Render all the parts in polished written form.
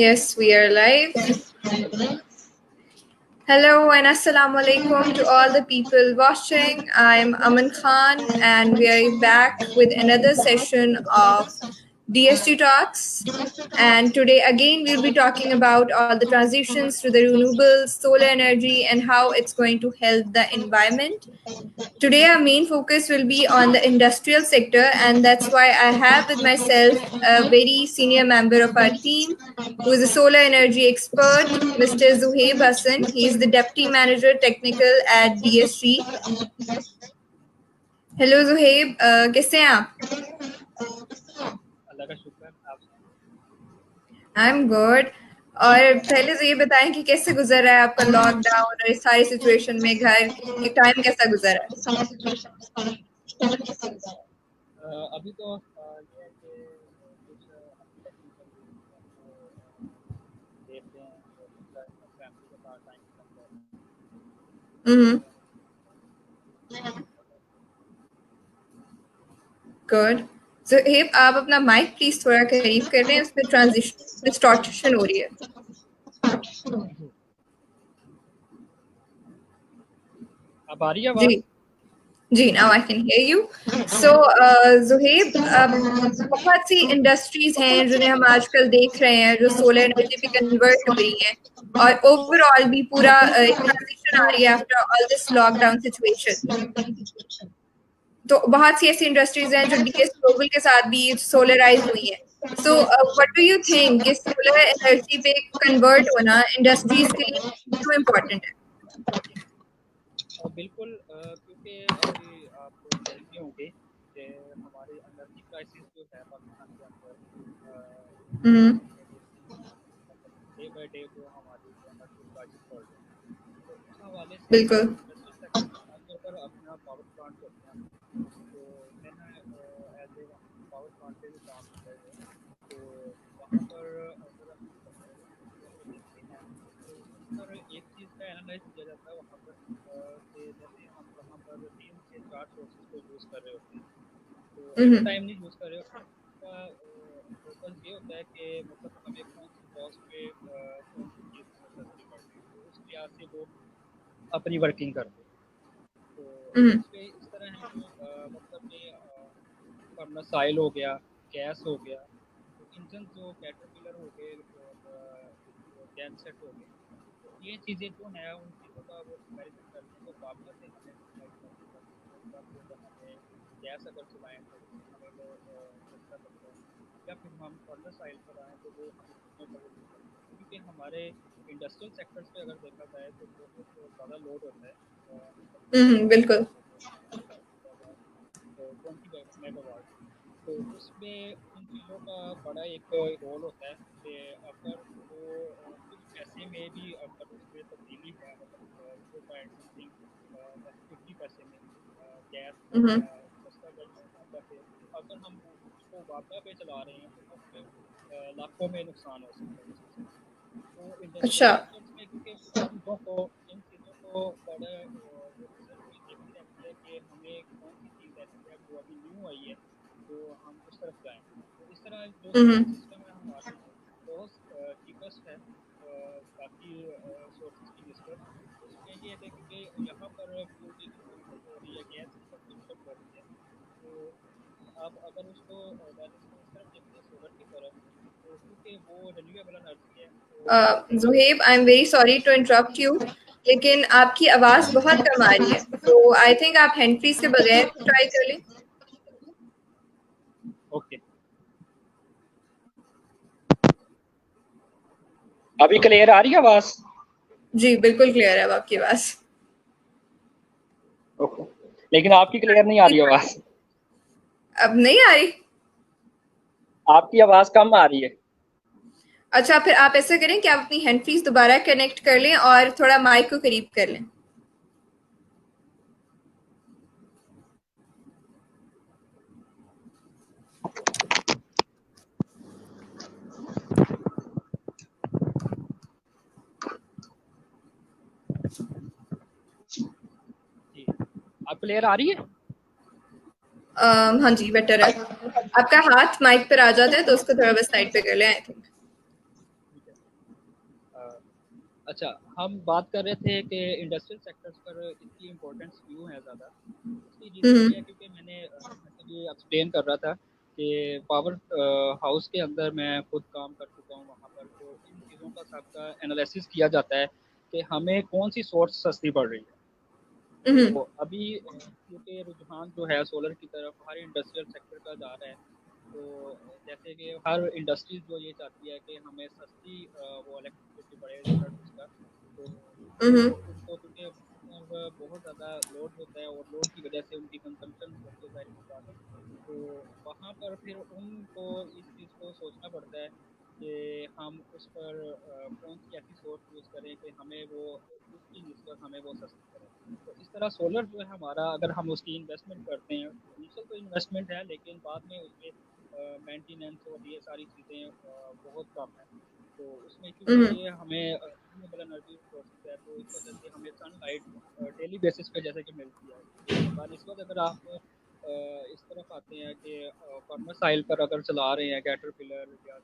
Yes, we are live. Hello and assalamu alaikum to all the people watching. I'm Aman Khan and we are back with another session of DST Talks. And today again we'll be talking about all the transitions to the renewables, solar energy and how it's going to help the environment. Today, our main focus will be on the industrial sector, and that's why I have with myself a very senior member of our team who is a solar energy expert, Mr. Zuhaib Hassan. He is the Deputy Manager Technical at DSG. Hello, Zuhaib. कैसे हैं आप? अल्लाह का शुक्र आप I'm good. और पहले तो ये बताएं कि कैसे गुजर रहा है आपका लॉकडाउन और इस सारी सिचुएशन में घर के टाइम कैसा गुजर रहा है? अभी तो ये है कि कुछ अपनी टेक्निकल देखते हैं फैमिली के साथ टाइम स्पेंड करते हैं। गुड. Zuhaib, आप अपना माइक प्लीज थोड़ा करीब कर लें, उसमें ट्रांजिशन डिस्टॉर्शन हो रही है. अब आ रही है आवाज? जी, now I can hear you. So, Zuhaib, बहुत सी इंडस्ट्रीज हैं जिन्हें हम आजकल देख रहे हैं जो सोलर एनर्जी पे कन्वर्ट हो रही हैं और ओवरऑल भी पूरा ट्रांजिशन आ रही है after all this lockdown situation. तो बहुत सी ऐसी इंडस्ट्रीज हैं जो डीएस ग्लोबल के साथ भी सोलराइज हुई हैं. So what do you think कि सोलर एनर्जी पे कन्वर्ट होना इंडस्ट्रीज के लिए क्यों इम्पोर्टेंट है? बिल्कुल, क्योंकि अभी आप जानते होंगे कि हमारी एनर्जी क्राइसिस जो है पाकिस्तान के अंदर डे बाय डे जो हमारी एनर्जी क्राइसिस बढ़ रही है, तो उस हवाले से बिल्कुल इंडस्ट्री सेक्टर खासतौर पर अपना पावर प्लांट होते हैं. तो मैंने एज ए पावर प्लांट पे भी काम किया है, तो वहाँ पर अगर हम देखते हैं तो वहाँ पर एक चीज़ का एनालाइज किया जाता है वहाँ पर कि जैसे हम वहाँ पर 3 से 4 सोर्सेज को यूज़ कर रहे होते हैं, तो एट टाइम नहीं यूज़ कर रहे होते. उसका फोकस ये होता है कि मतलब हमें कौन सी कॉस्ट पे कौन सी चीज़ हमें सस्ती पड़ रही है, तो उस लिहाज से वो अपनी वर्किंग करते हैं. तो इसमें इस तरह है कि मतलब कि फर्नेस ऑयल हो गया, गैस हो गया, तो इंजन जो कैटरपिलर हो गए और गैन सेट हो गए, तो ये चीज़ें जो हैं उन चीज़ों का वो कंपेरिजन करते हैं. तो वापस से हमें हमें गैस अगर चलाएँ तो हमें वो सस्ता पड़ता है, या फिर हम फर्नेस ऑयल पर आएँ तो वो हमें कितने पड़ेगा, क्योंकि हमारे इंडस्ट्रियल सेक्टर्स पे अगर देखा जाए तो बहुत ज़्यादा लोड होता है. बिल्कुल 20 मेगावाट, तो उसमें उन चीज़ों का बड़ा एक रोल होता है कि अगर वो कुछ पैसे में भी अगर उसमें तब्दीली है, मतलब 0.something 50 पैसे में गैस सस्ता कर दिया, या फिर अगर हम उसको वापा पे चला रहे हैं तो उसमें लाखों में नुकसान हो सकता है. तो इंडस्ट्रियल सेक्टर्स में क्योंकि इन चीज़ों को बड़ा रिसर्च में देखती रहती है कि हमें कौन सी चीज़ ऐसी है जो अभी न्यू आई है तो हम उस तरफ जाएँ. तो इस तरह जो सिस्टम है हमारा बहुत चीपेस्ट है बाकी सोर्सेज की नस्बत. उसमें ये है कि यहाँ पर फ्यूल की कन्जम्पशन हो रही है, गैस की कन्जम्पशन हो रही है, तो आप अगर उसको बैलेंस में इस तरफ देखते हैं सोलर की तरफ, तो क्योंकि वो रिन्यूएबल एनर्जी है. Zuhaib, I'm very sorry to interrupt you, लेकिन आपकी आवाज बहुत कम आ रही है, तो आई थिंक आप हैंड फ्री के बगैर ट्राई कर लें. ओके, अभी क्लियर आ रही है आवाज? जी बिल्कुल क्लियर है अब आपकी आवाज. ओके, लेकिन आपकी क्लियर नहीं आ रही आवाज. अब नहीं आ रही? आपकी आवाज कम आ रही है. अच्छा, फिर आप ऐसा करें कि आप अपनी हैंड फ्री दोबारा कनेक्ट कर लें और थोड़ा माइक को करीब कर लें. अब क्लियर आ रही है? हाँ जी, बेटर है. आपका हाथ माइक पर आ जाता है तो उसको थोड़ा बस साइड पे कर लें. आई थिंक अच्छा, हम बात कर रहे थे कि इंडस्ट्रियल सेक्टर्स पर इसकी इम्पोर्टेंस क्यों है ज़्यादा। उसकी रीज़न ये है क्योंकि मैंने जैसे ये एक्सप्लेन कर रहा था कि पावर हाउस के अंदर मैं खुद काम कर चुका हूँ वहाँ पर, तो इन चीज़ों का सबका एनालिसिस किया जाता है कि हमें कौन सी सोर्स सस्ती पड़ रही है। हम्म। तो अभी क्योंकि रुझान जो है सोलर की तरफ हर इंडस्ट्रियल सेक्टर का जा रहा है, तो जैसे कि हर इंडस्ट्रीज जो ये चाहती है कि हमें सस्ती वो इलेक्ट्रिसिटी पड़े यूनिट्स का, तो हम्म। वो उनको क्योंकि बहुत ज़्यादा लोड होता है और लोड की वजह से उनकी कंजम्पशन होती है, ज़ाहिर सी बात है। तो वहाँ पर फिर उनको इस चीज़ को सोचना पड़ता है कि हम उस पर कौन सी ऐसी सोर्स यूज़ करें कि हमें वो उसकी निस्बत हमें वो सस्ती पड़े। तो इस तरह सोलर जो है हमारा, अगर हम उसकी इन्वेस्टमेंट करते हैं, इनिशियल तो इन्वेस्टमेंट है लेकिन बाद में उसके मेंटेनेंस और ये सारी चीज़ें बहुत कम है। तो उसमें क्योंकि हम्म। ये हमें रिन्यूएबल एनर्जी सोर्सेज है, तो इस वजह से हमें सनलाइट डेली बेसिस पे जैसे कि मिलती है। बानिस्बत अगर आप इस तरफ आते हैं कि फार्मर साइल पर अगर चला रहे हैं कैटरपिलर या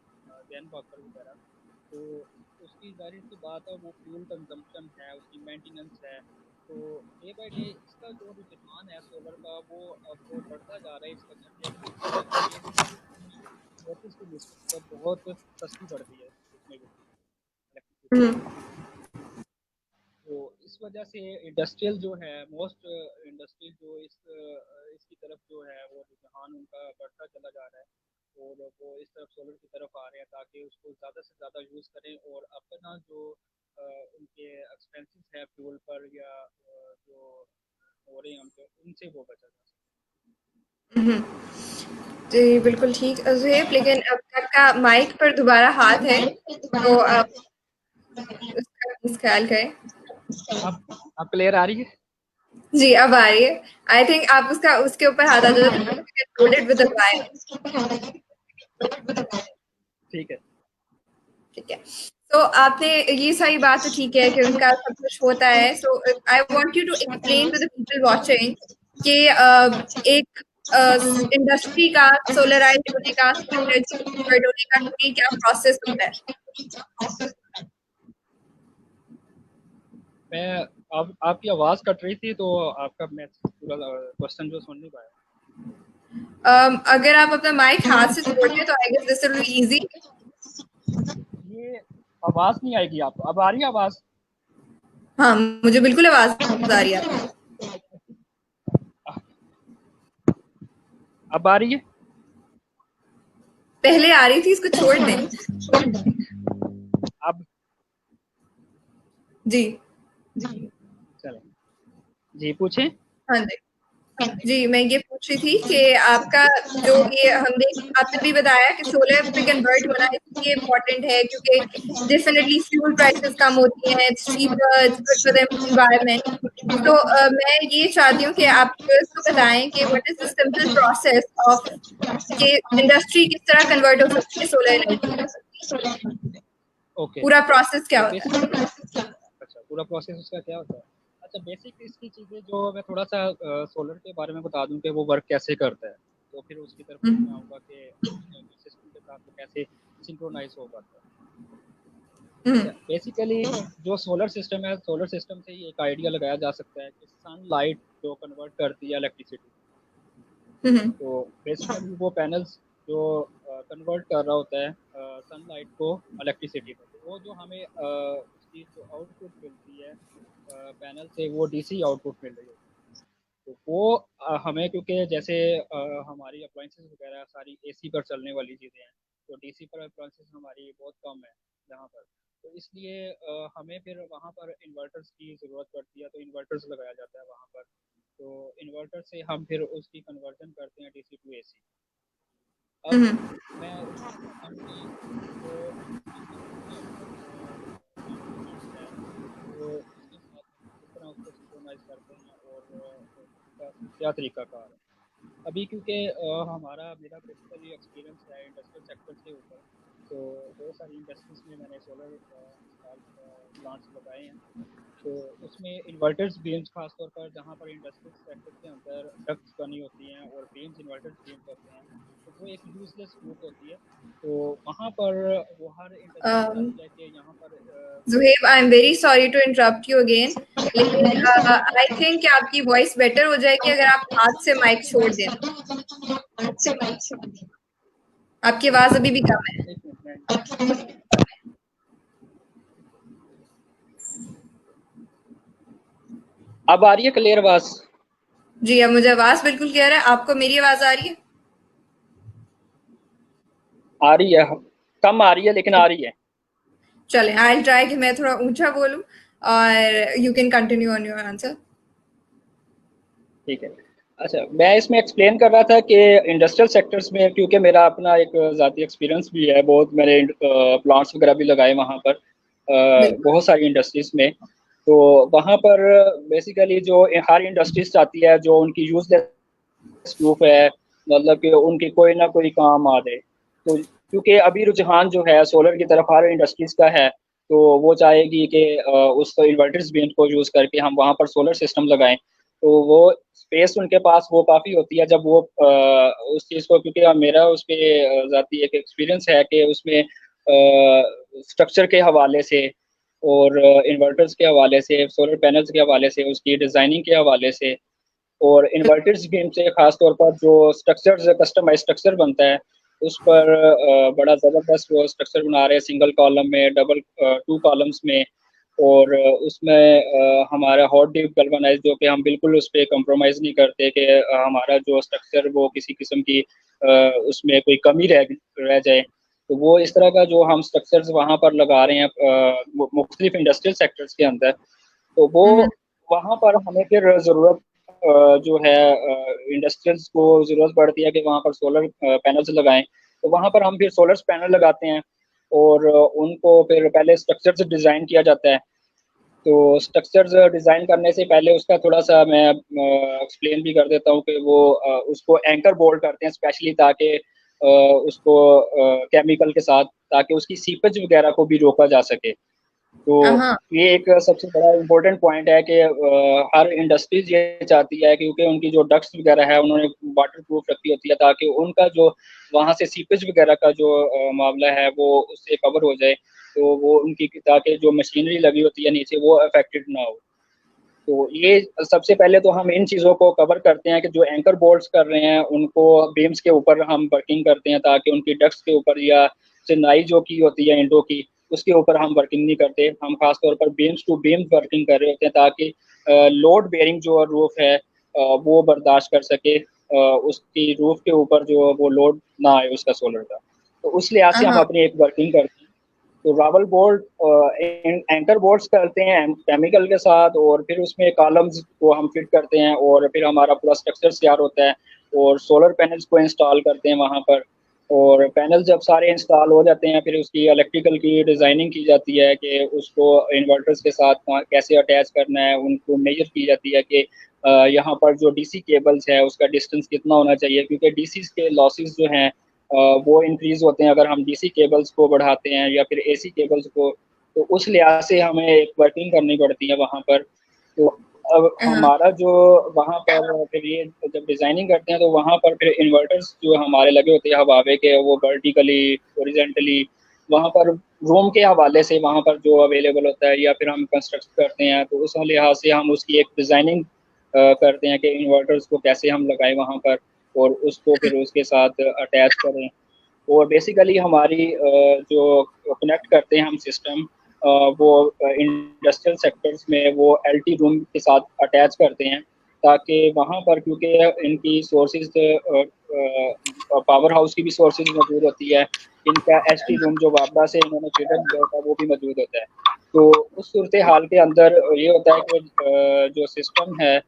जैन वॉकर वगैरह, तो उसकी जाहिर सी बात है वो फ्यूल कंजम्पशन है, उसकी मेंटेनेंस है। तो डे बाय डे इसका जो रुझान है सोलर का वो अब बढ़ता जा रहा है, इस वजह से क्योंकि ये सोर्सेज की निस्बत बहुत सस्ती पड़ती है उसमें भी इलेक्ट्रिसिटी। हम्म। तो इस वजह से इंडस्ट्रियल जो है मोस्ट इंडस्ट्रियल जो इसकी तरफ जो है वो रुझान उनका बढ़ता चला जा रहा है और वो इस तरफ सोलर की तरफ आ रहे हैं ताकि उसको ज़्यादा से ज़्यादा यूज़ करें और अपना जो उनके एक्सपेंसेस है फ्यूल पर या जो हो रहे हैं उनके उनसे वो बचा जा सके। हम्म। जी बिल्कुल ठीक ज़ुहैब, लेकिन अब आपका माइक पर दोबारा हाथ है, तो आप उसका प्लीज ख्याल करें। अब क्लियर आ रही है? जी अब आ रही है। आई थिंक आप उसका उसके ऊपर हाथ आ जाए, लोडेड विद द वायर। ठीक है। ठीक है। तो आपने ये सारी बात तो ठीक है कि उनका सब कुछ होता है। So I want you to explain to the people watching कि एक इंडस्ट्री का सोलराइज होने का, सोलर एनर्जी कन्वर्ट होने का ये क्या प्रोसेस होता है। मैं अब आपकी आवाज़ कट रही थी तो आपका मैं पूरा क्वेश्चन जो सुन नहीं पाया। अगर आप अपना माइक हाथ से छोड़ दें तो I guess this will be easy. ये आवाज़ नहीं आएगी, आप अब आ रही है आवाज़? हाँ, मुझे बिल्कुल आवाज आ रही है आपकी। अब आ रही है? पहले आ रही थी, इसको छोड़ दें। अब जी। चले, जी पूछें। हाँ जी। जी, मैं ये पूछ रही थी कि आपका जो ये हम देख आपने भी बताया कि सोलर पे कन्वर्ट होना इसलिए इम्पोर्टेंट है क्योंकि डेफिनेटली फ्यूल प्राइसेस कम होती हैं, it's cheaper, it's good for the environment. तो मैं ये चाहती हूँ कि आप व्यूअर्स को बताएं कि what is the simple process of कि इंडस्ट्री किस तरह कन्वर्ट हो सकती है सोलर एनर्जी में। ओके। पूरा प्रोसेस क्या तो होता है? बेसिक अच्छा, पूरा प्रोसेस उसका क्या होता है? अच्छा, बेसिक इसकी चीज़ें जो मैं थोड़ा सा सोलर के बारे में बता दूं कि वो वर्क कैसे करता है, तो फिर उसकी तरफ फिर मैं हम्म। आऊँगा कि सिस्टम के साथ वो कैसे सिंक्रोनाइज हो पाता है। हम्म। अच्छा, बेसिकली जो सोलर सिस्टम है, सोलर सिस्टम से ही एक आइडिया लगाया जा सकता है कि सनलाइट जो कन्वर्ट करती है इलेक्ट्रिसिटी, हम्म। तो बेसिकली वो पैनल्स जो कन्वर्ट कर रहा होता है सनलाइट को इलेक्ट्रिसिटी में, तो वो जो हमें उसकी जो आउटपुट मिलती है पैनल से, वो डीसी आउटपुट मिल रही होती है। तो वो हमें, क्योंकि जैसे हमारी अप्लाइंसेस वगैरह सारी एसी पर चलने वाली चीज़ें हैं, तो डीसी पर अप्लाइंसेस हमारी बहुत कम है यहाँ पर, तो इसलिए हमें फिर वहाँ पर इन्वर्टर्स की ज़रूरत पड़ती है, तो इन्वर्टर्स लगाया जाता है वहाँ पर। तो इन्वर्टर से हम फिर उसकी कन्वर्जन करते हैं डीसी टू एसी। अब हम्म। मैं इसमें चाहता हूँ कि जो मेंटेनेंस है, वो उसके साथ हम किस तरह उसको सिंक्रोनाइज करते हैं और उसका क्या तरीकाकार है। अभी क्योंकि हमारा मेरा बेसिकली एक्सपीरियंस है इंडस्ट्रियल सेक्टर से ऊपर, तो बहुत सारी इंडस्ट्रीज में मैंने सोलर इंस्टॉल प्लांट्स लगाए हैं। तो उसमें इन्वर्टर्स बीम्स खास तौर पर जहाँ पर इंडस्ट्रियल सेक्टर के अंदर डक्ट्स बनी होती हैं और बीम्स इन्वर्टर्स बीम्स होते हैं, तो वो एक यूजलेस ग्रुप होती है। तो वहाँ पर वो हर इंडस्ट्री um, चाहती है कि यहाँ पर Zuhaib, I'm very sorry to interrupt you again. लेकिन आई थिंक कि आपकी वॉइस बेटर हो जाएगी अगर आप हाथ से माइक छोड़ दें। आपकी आवाज अभी भी कम है। एक मिनट। अब आ रही है क्लियर आवाज? जी, अब मुझे आवाज बिल्कुल क्लियर है। आपको मेरी आवाज आ रही है? आ रही है, कम आ रही है लेकिन आ रही है। चलें, आई ट्राई कि मैं थोड़ा ऊंचा बोलूं और you can continue on your answer. ठीक है। अच्छा, मैं इसमें एक्सप्लेन कर रहा था कि इंडस्ट्रियल सेक्टर्स में, क्योंकि मेरा अपना एक ज़ाती एक्सपीरियंस भी है, बहुत मैंने प्लांट्स वगैरह भी लगाए वहाँ पर बिल्कुल। बहुत सारी इंडस्ट्रीज में। तो वहाँ पर बेसिकली जो हर इंडस्ट्रीज चाहती है जो उनकी यूजलेस प्रूफ है, मतलब कि उनकी कोई ना कोई काम आ जाए। तो क्योंकि अभी रुझान जो है सोलर की तरफ हर इंडस्ट्रीज का है, तो वो चाहेगी कि उस इन्वर्टर्स भी को यूज़ करके हम वहाँ पर सोलर सिस्टम लगाएं। तो वो स्पेस उनके पास वो काफ़ी होती है जब वो उस चीज़ को, क्योंकि मेरा उस पर ज़ाती एक एक्सपीरियंस है कि उसमें स्ट्रक्चर के हवाले से और इन्वर्टर्स के हवाले से, सोलर पैनल्स के हवाले से, उसकी डिज़ाइनिंग के हवाले से और इन्वर्टर्स भी से खास तौर पर जो स्ट्रक्चर कस्टमाइज स्ट्रक्चर बनता है उस पर बड़ा ज़बरदस्त वो स्ट्रक्चर बना रहे हैं, सिंगल कॉलम में, डबल 2 कॉलम्स में। और उसमें हमारा हॉट डिप गैल्वेनाइज्ड, जो कि हम बिल्कुल उस पे कॉम्प्रोमाइज़ नहीं करते कि हमारा जो स्ट्रक्चर वो किसी किस्म की उसमें कोई कमी रह जाए। तो वो इस तरह का जो हम स्ट्रक्चर्स वहाँ पर लगा रहे हैं मुख्तलिफ इंडस्ट्रियल सेक्टर्स के अंदर, तो वो हम्म। वहाँ पर हमें फिर ज़रूरत जो है इंडस्ट्रियल्स को ज़रूरत पड़ती है कि वहाँ पर सोलर पैनल्स लगाएँ। तो वहाँ पर हम फिर सोलर पैनल लगाते हैं और उनको फिर पहले स्ट्रक्चर्स डिज़ाइन किया जाता है। तो स्ट्रक्चर्स डिज़ाइन करने से पहले उसका थोड़ा-सा मैं एक्सप्लेन भी कर देता हूँ कि वो उसको एंकर बोल्ट करते हैं स्पेशली, ताकि उसको केमिकल के साथ, ताकि उसकी सीपेज वगैरह को भी रोका जा सके। तो हाँ। ये एक सबसे बड़ा इम्पोर्टेंट पॉइंट है कि हर इंडस्ट्रीज ये चाहती है, क्योंकि उनकी जो डक्ट्स वगैरह है उन्होंने वाटर प्रूफ रखी होती है, ताकि उनका जो वहाँ से सीपेज वगैरह का जो मामला है वो उससे कवर हो जाए। तो वो उनकी, ताकि जो मशीनरी लगी होती है नीचे वो अफेक्टेड ना हो। तो ये सबसे पहले तो हम इन चीज़ों को कवर करते हैं कि जो एंकर बोल्ट्स कर रहे हैं उनको बीम्स के ऊपर हम वर्किंग करते हैं, ताकि उनकी डक्ट्स के ऊपर या चिनाई जो की होती है इंडो की, उसके ऊपर हम वर्किंग नहीं करते। हम खास तौर पर बीम्स टू बीम वर्किंग कर रहे होते हैं, ताकि लोड बेयरिंग जो रूफ है वो बर्दाश्त कर सके, उसकी रूफ के ऊपर जो वो लोड ना आए उसका सोलर का। तो उस लिहाज से हम हाँ। अपनी एक वर्किंग करते हैं। तो रावल बोल्ट एंकर बोल्ट्स करते हैं केमिकल के साथ, और फिर उसमें कॉलम्स को हम फिट करते हैं और फिर हमारा पूरा स्ट्रक्चर तैयार होता है और सोलर पैनल्स को इंस्टॉल करते हैं वहाँ पर। और पैनल जब सारे इंस्टॉल हो जाते हैं फिर उसकी इलेक्ट्रिकल की डिज़ाइनिंग की जाती है कि उसको इन्वर्टर्स के साथ कैसे अटैच करना है, उनको मेजर की जाती है कि यहाँ पर जो डीसी केबल्स है उसका डिस्टेंस कितना होना चाहिए, क्योंकि डीसी के लॉसेस जो हैं वो इंक्रीज होते हैं अगर हम डीसी केबल्स को बढ़ाते हैं या फिर एसी केबल्स को। तो उस लिहाज से हमें एक वर्किंग करनी पड़ती है वहाँ पर। तो अब हाँ। हमारा जो वहाँ पर फिर ये जब डिज़ाइनिंग करते हैं तो वहाँ पर फिर इन्वर्टर्स जो हमारे लगे होते हैं हवावे के, वो वर्टिकली हॉरिजॉन्टली वहाँ पर रूम के हवाले से वहाँ पर जो अवेलेबल होता है या फिर हम कंस्ट्रक्ट करते हैं, तो उस लिहाज से हम उसकी एक डिज़ाइनिंग करते हैं कि इन्वर्टर्स को कैसे हम लगाएं वहाँ पर और उसको फिर उसके साथ अटैच करें। और बेसिकली हमारी जो कनेक्ट करते हैं हम सिस्टम वो इंडस्ट्रियल सेक्टर्स में वो एलटी रूम के साथ अटैच करते हैं, ताकि वहाँ पर, क्योंकि इनकी सोर्सेज पावर हाउस की भी सोर्सेज मौजूद होती है, इनका एचटी रूम जो वापडा से इन्होंने फीडर किया होता है वो भी मौजूद होता है। तो उस सूरत हाल के अंदर ये होता है कि जो सिस्टम है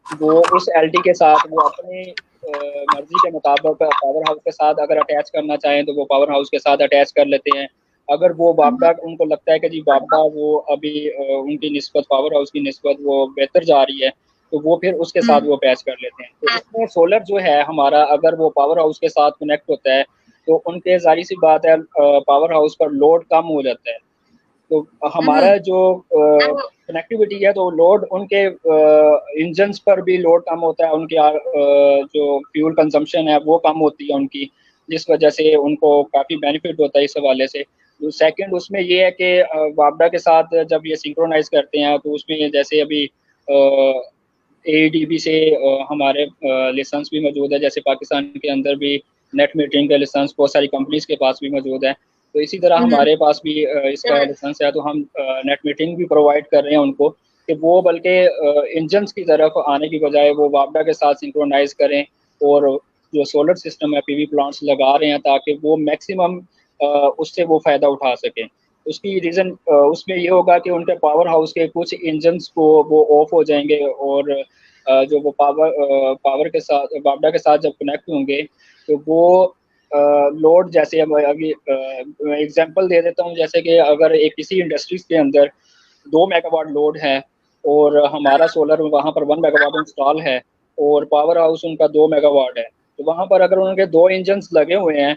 वो उस एलटी के साथ वो अपनी मर्जी के मुताबिक पावर हाउस के साथ अगर अटैच करना चाहें तो वो पावर हाउस के साथ अटैच कर लेते हैं। अगर वो बापडा उनको लगता है कि जी बापडा वो अभी उनकी निस्बत पावर हाउस की निस्बत वो बेहतर जा रही है, तो वो फिर उसके साथ वो अटैच कर लेते हैं। तो इसमें सोलर जो है हमारा अगर वो पावर हाउस के साथ कनेक्ट होता है तो उनके जाहिर सी बात है पावर हाउस पर लोड कम हो जाता है। तो हमारा जो कनेक्टिविटी है तो लोड उनके इंजन्स पर भी लोड कम होता है, उनकी जो फ्यूल कंजम्पशन है वो कम होती है उनकी, जिस वजह से उनको काफ़ी बेनिफिट होता है इस हवाले से। तो सेकंड उसमें ये है कि वापडा के साथ जब ये सिंक्रोनाइज़ करते हैं तो उसमें जैसे अभी एडीबी से हमारे लाइसेंस भी मौजूद है, जैसे पाकिस्तान के अंदर भी नेट मीटरिंग का लाइसेंस बहुत सारी कंपनीज के पास भी मौजूद है। तो इसी तरह हमारे पास भी इसका लाइसेंस है, तो हम नेट मीटरिंग भी प्रोवाइड कर रहे हैं उनको कि वो बल्कि इंजन्स की तरफ आने की बजाय वो वापडा के साथ सिंक्रोनाइज़ करें और जो सोलर सिस्टम है पीवी प्लांट्स लगा रहे हैं ताकि वो मैक्सिमम उससे वो फ़ायदा उठा सकें। उसकी रीज़न उसमें ये होगा कि उनके पावर हाउस के कुछ इंजन्स को वो ऑफ हो जाएंगे और जो वो पावर के साथ वापडा के साथ जब कनेक्ट होंगे तो वो लोड जैसे अभी एग्जांपल दे देता हूँ, जैसे कि अगर एक किसी इंडस्ट्रीज के अंदर 2 मेगावाट लोड है और हमारा सोलर वहाँ पर 1 मेगावाट इंस्टॉल है और पावर हाउस उनका 2 मेगावाट है, तो वहाँ पर अगर उनके 2 इंजन्स लगे हुए हैं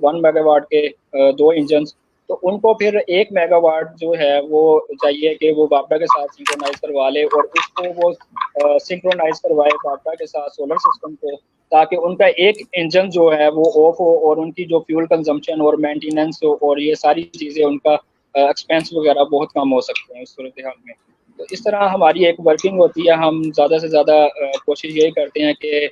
1 मेगावाट के 2 इंजन्स, तो उनको फिर 1 मेगावाट जो है वो चाहिए कि वो वापडा के साथ सिंक्रोनाइज़ करवा ले और उसको वो सिंक्रोनाइज़ करवाए वापडा के साथ सोलर सिस्टम को, ताकि उनका एक इंजन जो है वो ऑफ हो और उनकी जो फ्यूल कंजम्पशन और मेंटेनेंस हो और ये सारी चीज़ें उनका एक्सपेंस वगैरह बहुत कम हो सकते हैं इस सूरत हाल में। तो इस तरह हमारी एक वर्किंग होती है, हम ज़्यादा से ज़्यादा कोशिश यही करते हैं कि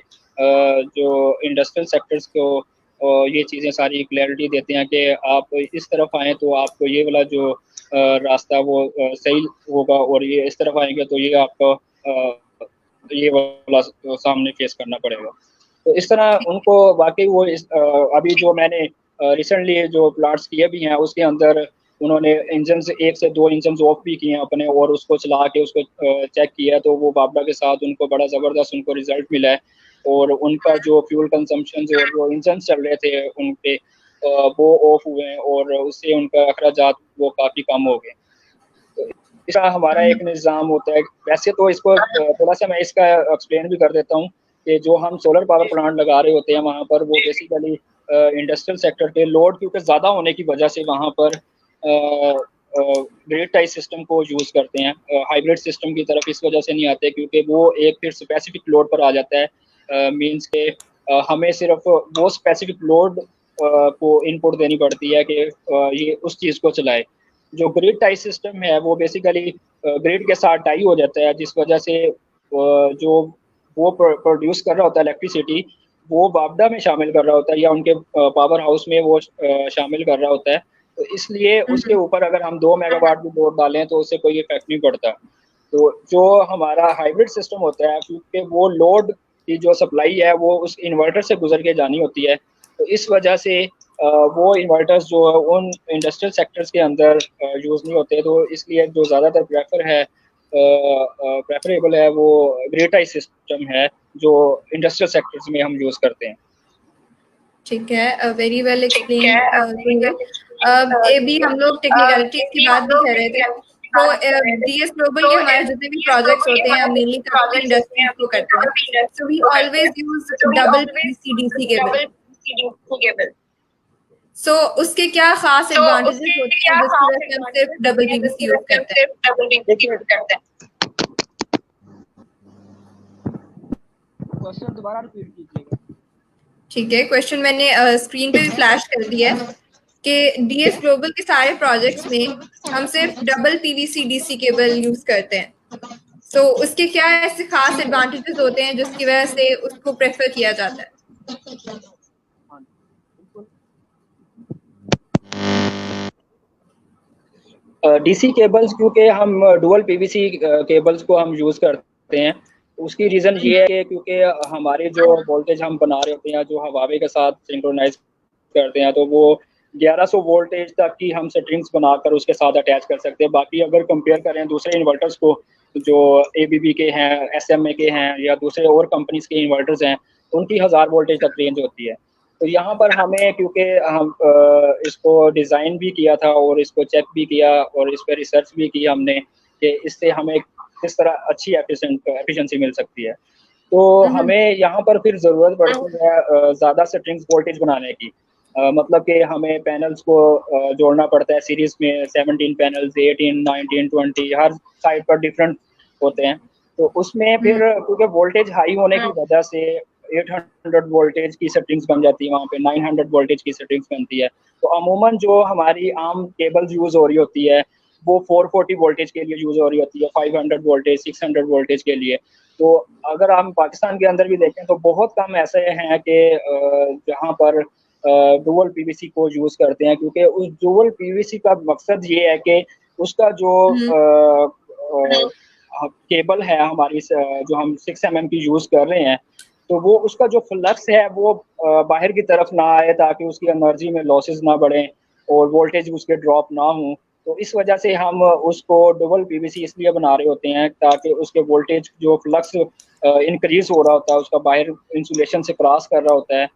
जो इंडस्ट्रियल सेक्टर्स को ये चीज़ें सारी क्लैरिटी देते हैं कि आप इस तरफ आएँ तो आपको ये वाला जो रास्ता वो सही होगा और ये इस तरफ आएँगे तो ये आपको ये वाला सामने फेस करना पड़ेगा। तो इस तरह उनको वाक़ई वो अभी जो मैंने रिसेंटली जो प्लाट्स किए भी हैं उसके अंदर उन्होंने इंजन्स 1 से 2 इंजन्स ऑफ भी किए हैं अपने और उसको चला के उसको चेक किया, तो वो वापडा के साथ उनको बड़ा ज़बरदस्त उनको रिज़ल्ट मिला है और उनका जो फ्यूल कंजम्पशन जो इंजन्स चल रहे थे उनके वो ऑफ हुए हैं और उससे उनका अखराजात वो काफ़ी कम हो गए। तो इसका हमारा एक निज़ाम होता है। वैसे तो इसको थोड़ा-सा मैं इसका एक्सप्लेन भी कर देता हूँ कि जो हम सोलर पावर प्लांट लगा रहे होते हैं वहाँ पर वो बेसिकली इंडस्ट्रियल सेक्टर के लोड क्योंकि ज़्यादा होने की वजह से वहाँ पर ग्रिड टाई सिस्टम को यूज़ करते हैं। हाइब्रिड सिस्टम की तरफ इस वजह से नहीं आते क्योंकि वो एक फिर स्पेसिफिक लोड पर आ जाता है। मीन्स के हमें सिर्फ वो स्पेसिफिक लोड को इनपुट देनी पड़ती है कि ये उस चीज़ को चलाए। जो ग्रिड टाई सिस्टम है वो बेसिकली ग्रिड के साथ टाई हो जाता है, जिस वजह से जो वो प्रोड्यूस कर रहा होता है इलेक्ट्रिसिटी वो वापडा में शामिल कर रहा होता है या उनके पावर हाउस में वो शामिल कर रहा होता है। तो इसलिए उसके ऊपर अगर हम 2 मेगावाट भी लोड डालें तो उससे कोई इफेक्ट नहीं पड़ता। तो जो हमारा हाइब्रिड सिस्टम होता है क्योंकि वो लोड की जो सप्लाई है वो उस इन्वर्टर से गुजर के जानी होती है, तो इस वजह से वो इन्वर्टर्स जो है उन इंडस्ट्रियल सेक्टर्स के अंदर यूज़ नहीं होते, तो इसलिए जो ज़्यादातर प्रेफरेबल है वो ग्रिड टाई सिस्टम है जो इंडस्ट्रियल सेक्टर्स में हम यूज़ करते हैं। ठीक है, वेरी वेल एक्सप्लेन ये भी हम लोग टेक्निकलिटीज की बात भी कर रहे थे। तो डीएस ग्लोबल के हमारे जितने भी प्रोजेक्ट्स होते हैं हम मेनली काफी इंडस्ट्रीज को करते हैं, so we always use double PVC cable. So उसके क्या खास एडवांटेजेस होते हैं जिसकी वजह से हम सिर्फ डबल पीवीसी यूज करते हैं? क्वेश्चन दोबारा रिपीट कीजिएगा। ठीक है, क्वेश्चन मैंने स्क्रीन पे भी फ्लैश कर दिया है कि डीएस ग्लोबल के सारे प्रोजेक्ट्स में हम सिर्फ double PVC DC cable use करते हैं। सो उसके क्या ऐसे खास एडवांटेजेस होते हैं जिसकी वजह से उसको प्रेफर किया जाता है? डीसी केबल्स क्योंकि हम डुअल पीवीसी केबल्स को हम यूज़ करते हैं, उसकी रीज़न ये है कि क्योंकि हमारे जो वोल्टेज हम बना रहे होते हैं जो हवावे के साथ सिंक्रोनाइज करते हैं, तो वो 1100 वोल्टेज तक की हम सेटिंग्स बनाकर उसके साथ अटैच कर सकते हैं। बाकी अगर कंपेयर करें दूसरे इन्वर्टर्स को जो एबीबी के हैं, एसएमए के हैं या दूसरे और कंपनीज के इन्वर्टर्स हैं, उनकी 1000 वोल्टेज तक रेंज होती है। तो यहाँ पर हमें क्योंकि हम इसको डिज़ाइन भी किया था और इसको चेक भी किया और इस पर रिसर्च भी की हमने कि इससे हमें किस तरह अच्छी एफिशिएंसी मिल सकती है। तो हमें यहाँ पर फिर ज़रूरत पड़ती है ज़्यादा सेटिंग्स वोल्टेज बनाने की। मतलब कि हमें पैनल्स को जोड़ना पड़ता है सीरीज़ में 17 पैनल्स, 18, 19, 20 हर साइड पर डिफरेंट होते हैं। तो उसमें फिर क्योंकि वोल्टेज हाई होने की वजह से 800 वोल्टेज की सेटिंग्स बन जाती है, वहाँ पे 900 वोल्टेज की सेटिंग्स बनती है। तो अमूमन जो हमारी आम केबल्स यूज़ हो रही होती है, वो 440 वोल्टेज के लिए यूज़ हो रही होती है, 500 वोल्टेज, 600 वोल्टेज के लिए। तो अगर हम पाकिस्तान के अंदर भी देखें तो बहुत कम ऐसे हैं कि जहाँ पर डुअल पीवीसी को यूज़ करते हैं, क्योंकि उस डुअल पीवीसी का मकसद ये है कि उसका जो केबल है हमारी जो हम 6 एमएम की यूज़ कर रहे हैं, तो वो उसका जो फ्लक्स है वो बाहर की तरफ ना आए, ताकि उसकी एनर्जी में लॉसेस ना बढ़ें और वोल्टेज उसके ड्रॉप ना हों। तो इस वजह से हम उसको डबल पीवीसी इसलिए बना रहे होते हैं, ताकि उसके वोल्टेज जो फ्लक्स इंक्रीज़ हो रहा होता है, उसका बाहर इंसुलेशन से क्रॉस कर रहा होता है,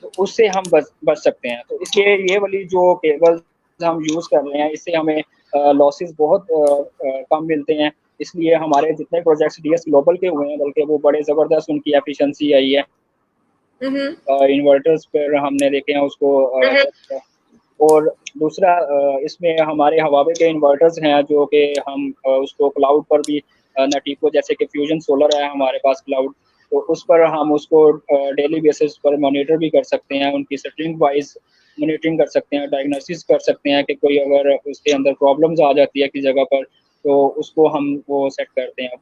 तो उससे हम बच सकते हैं। तो इसलिए ये वाली जो केबल्स हम यूज़ कर रहे हैं, इससे हमें लॉसेस बहुत कम मिलते हैं। इसलिए हमारे जितने प्रोजेक्ट्स डीएस ग्लोबल के हुए हैं, बल्कि वो बड़े ज़बरदस्त उनकी एफिशिएंसी आई है। इन्वर्टर्स पर हमने देखे हैं उसको और दूसरा इसमें हमारे हवावे के इन्वर्टर्स हैं, जो कि हम उसको क्लाउड पर भी नटीको जैसे कि फ्यूजन सोलर है हमारे पास क्लाउड, तो उस पर हम उसको डेली बेसिस पर मॉनिटर भी कर सकते हैं, उनकी सेटिंग वाइज मॉनिटरिंग कर सकते हैं, डायग्नोसिस कर सकते हैं कि कोई अगर उसके अंदर प्रॉब्लम्स आ जाती है किसी जगह पर, तो उसको हम वो सेट करते हैं।